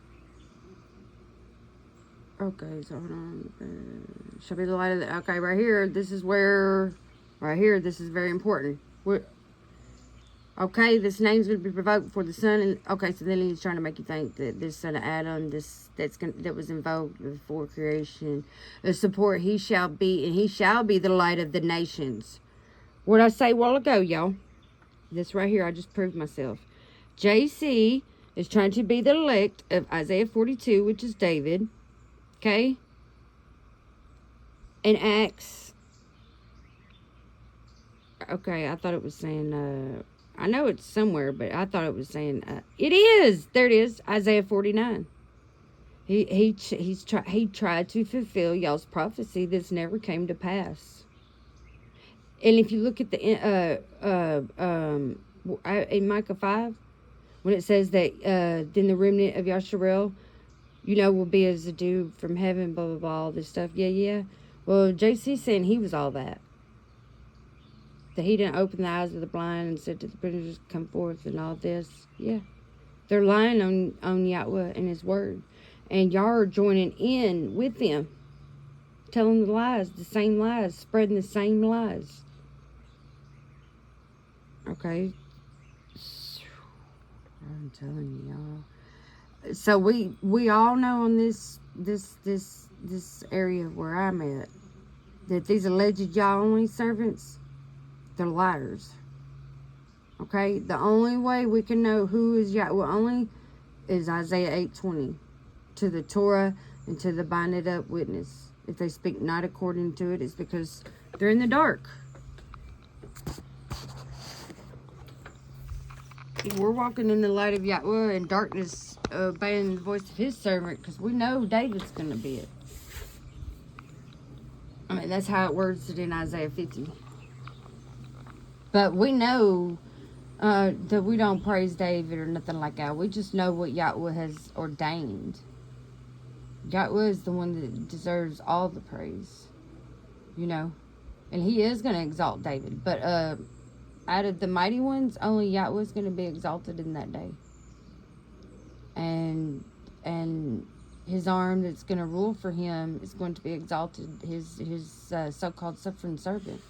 Okay, so hold on. Shall be the light of the... Okay, right here, this is where... Right here, this is very important. Okay, this name's going to be provoked before the sun. And okay, so then he's trying to make you think that this son of Adam, that was invoked before creation, the support he shall be, and he shall be the light of the nations. What did I say a while ago, y'all? This right here, I just proved myself. JC is trying to be the elect of Isaiah 42, which is David. Okay? And Acts. Okay, I thought it was saying, I know it's somewhere, but I thought it was saying, it is! There it is, Isaiah 49. He tried to fulfill y'all's prophecy that's never came to pass. And if you look at the in Micah 5, when it says that then the remnant of Yasharel, will be as a dew from heaven, blah, blah, blah, all this stuff. Yeah. Well, JC saying he was all that. That he didn't open the eyes of the blind and said to the prisoners, come forth and all this. Yeah. They're lying on Yahweh and his word. And y'all are joining in with them. Telling the lies, the same lies, spreading the same lies. Okay, I'm telling you, y'all. So we all know on this area where I'm at that these alleged y'all only servants, they're liars. Okay, the only way we can know who is Yahweh only is Isaiah 8:20, to the Torah and to the binded up witness. If they speak not according to it, it's because they're in the dark. We're walking in the light of Yahweh and darkness, obeying the voice of his servant, because we know David's going to be it. I mean, that's how it words it in Isaiah 50. But we know that we don't praise David or nothing like that. We just know what Yahweh has ordained. Yahweh is the one that deserves all the praise, and he is going to exalt David. But out of the mighty ones, only Yahweh is going to be exalted in that day. And his arm that's going to rule for him is going to be exalted. His so-called suffering servant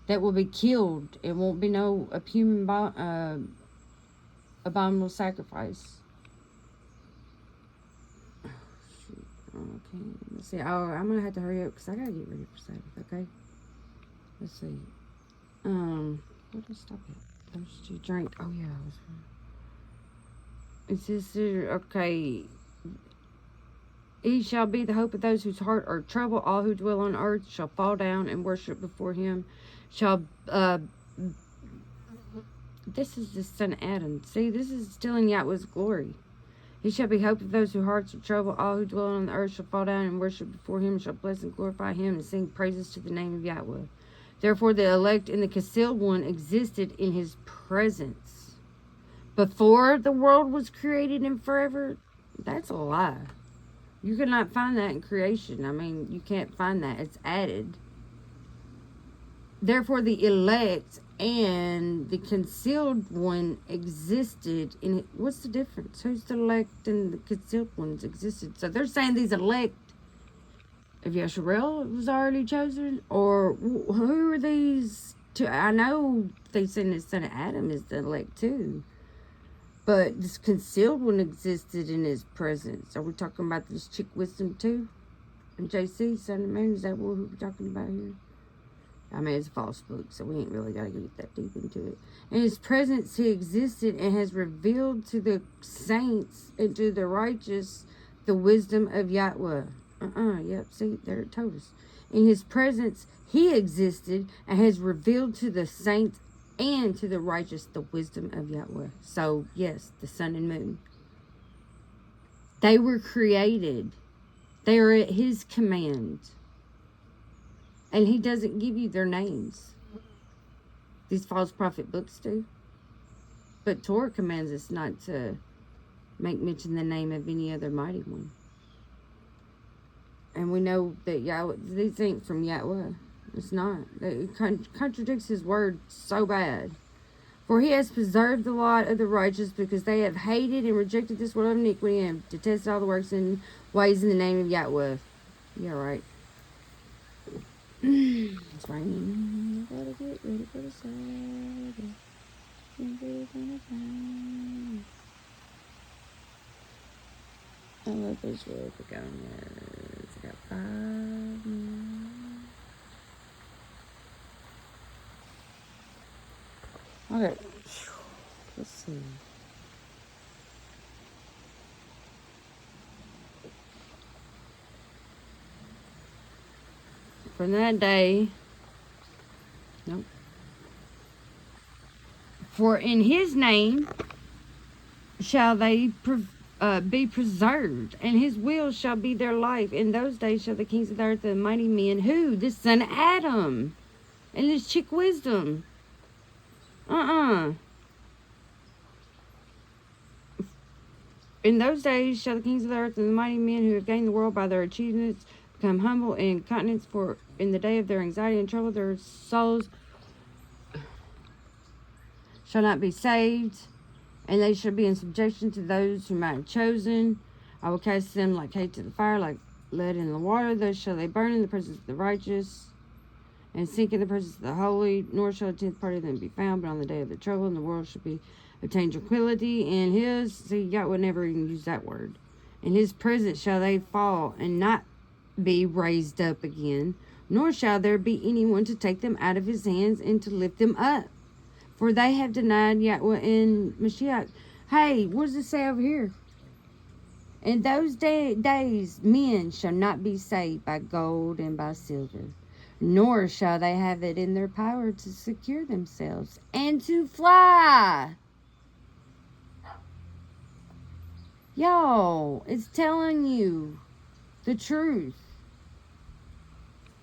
that will be killed. It won't be no human abominable sacrifice. Okay, let's see. Oh, I'm gonna have to hurry up because I gotta get ready for Sabbath. Okay. Let's see. Where did I stop it? Those two drink. Oh yeah, it's this. Okay. He shall be the hope of those whose heart are troubled. All who dwell on earth shall fall down and worship before him. This is the son of Adam. See, this is still in Yahweh's glory. He shall be hope of those whose hearts are troubled. All who dwell on the earth shall fall down and worship before him, shall bless and glorify him, and sing praises to the name of Yahweh. Therefore the elect and the concealed one existed in his presence. Before the world was created and forever, that's a lie. You cannot find that in creation. I mean, you can't find that. It's added. Therefore the elect and the concealed one existed in it. What's the difference? Who's the elect and the concealed ones existed? So they're saying these elect, if Yasharel was already chosen, or who are these two? I know they said the son of Adam is the elect too, but this concealed one existed in his presence. Are we talking about this chick wisdom too? And JC, son of Moon, is that what we're talking about here? I mean, it's a false book, so we ain't really got to get that deep into it. In his presence, he existed and has revealed to the saints and to the righteous the wisdom of Yahweh. Yep, see, there it told us. In his presence, he existed and has revealed to the saints and to the righteous the wisdom of Yahweh. So, yes, the sun and moon. They were created. They are at his command. And he doesn't give you their names. These false prophet books do. But Torah commands us not to make mention the name of any other mighty one. And we know that Yahweh, these ain't from Yahweh. It's not. It contradicts his word so bad. For he has preserved the lot of the righteous, because they have hated and rejected this world of iniquity and have detested all the works and ways in the name of Yahweh. Yeah, right. It's raining. I gotta get ready for the Sabbath. I love this world for going there. It's got 5 minutes. Okay. Let's see. From that day, nope. For in his name shall they be preserved, and his will shall be their life. In those days shall the kings of the earth and mighty men, who? The son of Adam, and this chick wisdom. In those days shall the kings of the earth and the mighty men who have gained the world by their achievements become humble and continence, for in the day of their anxiety and trouble their souls shall not be saved, and they shall be in subjection to those whom I have chosen. I will cast them like hay to the fire, like lead in the water. Thus shall they burn in the presence of the righteous, and sink in the presence of the holy. Nor shall a 10th part of them be found, but on the day of the trouble, and the world shall be obtain tranquility. In his, see, Yahweh never even used that word. In his presence shall they fall, and not be raised up again, nor shall there be anyone to take them out of his hands and to lift them up. For they have denied Yahweh and Mashiach. Hey, what does it say over here? In those days, men shall not be saved by gold and by silver, nor shall they have it in their power to secure themselves and to fly. Y'all, it's telling you the truth.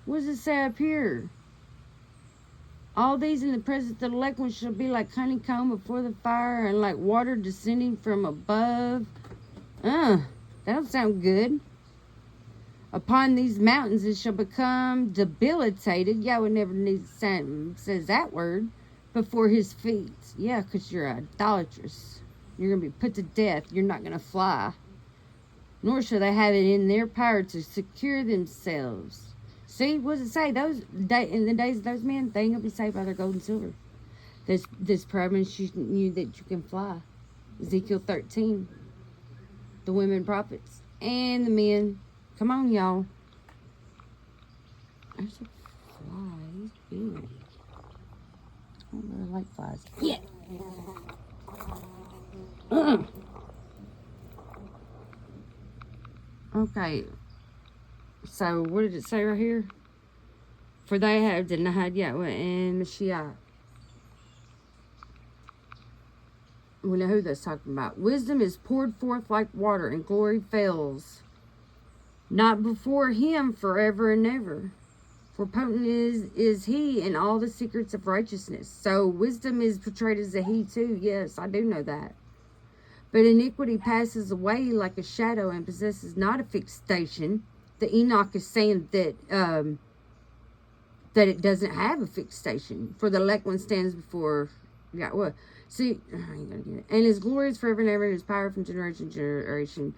What does it say up here? All these in the presence of the elect ones shall be like honeycomb before the fire, and like water descending from above. That don't sound good. Upon these mountains it shall become debilitated. Yahweh never says that word. Before his feet. Yeah, because you're idolatrous. You're going to be put to death. You're not going to fly. Nor shall they have it in their power to secure themselves. See, what does it say? In the days of those men, they ain't going to be saved by their gold and silver. This promise you that you can fly. Ezekiel 13. The women prophets. And the men. Come on, y'all. There's a fly. He's big. I don't really like flies. Yeah. Okay. So, what did it say right here? For they have denied Yahweh and Mashiach. We know who that's talking about. Wisdom is poured forth like water, and glory fails not before him forever and ever. For potent is he in all the secrets of righteousness. So wisdom is portrayed as a he too. Yes, I do know that. But iniquity passes away like a shadow and possesses not a fixed station. The Enoch is saying that that it doesn't have a fixed station. For the elect one stands before Yahweh. See, I ain't gonna get it. And his glory is forever and ever, his power from generation to generation.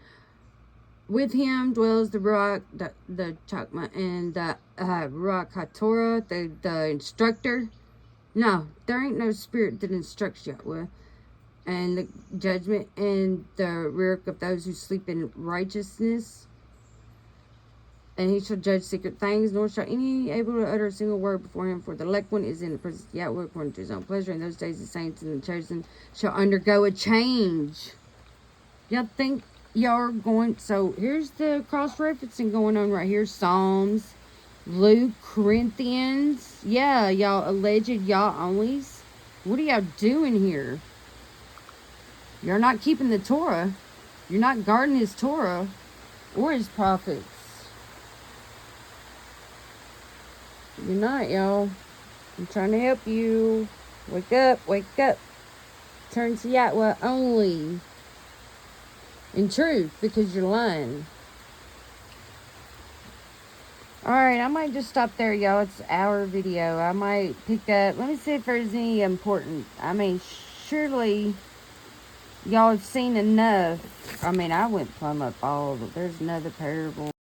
With him dwells the Ruach, the Chakma, and the Ruach HaTorah, the instructor. No, there ain't no spirit that instructs Yahweh. And the judgment and the Ruach of those who sleep in righteousness. And he shall judge secret things, nor shall any able to utter a single word before him. For the elect one is in the presence of Yahweh according to his own pleasure. In those days the saints and the chosen shall undergo a change. Y'all think y'all are going... So here's the cross-referencing going on right here. Psalms, Luke, Corinthians. Yeah, y'all alleged y'all-onlys. What are y'all doing here? You're not keeping the Torah. You're not guarding his Torah or his prophets. You're not, y'all. I'm trying to help you. Wake up, wake up. Turn to Yahweh only. In truth, because you're lying. Alright, I might just stop there, y'all. It's an hour video. I might pick up. Let me see if there's any important. I mean, surely y'all have seen enough. I mean, I went plumb up all. There's another parable.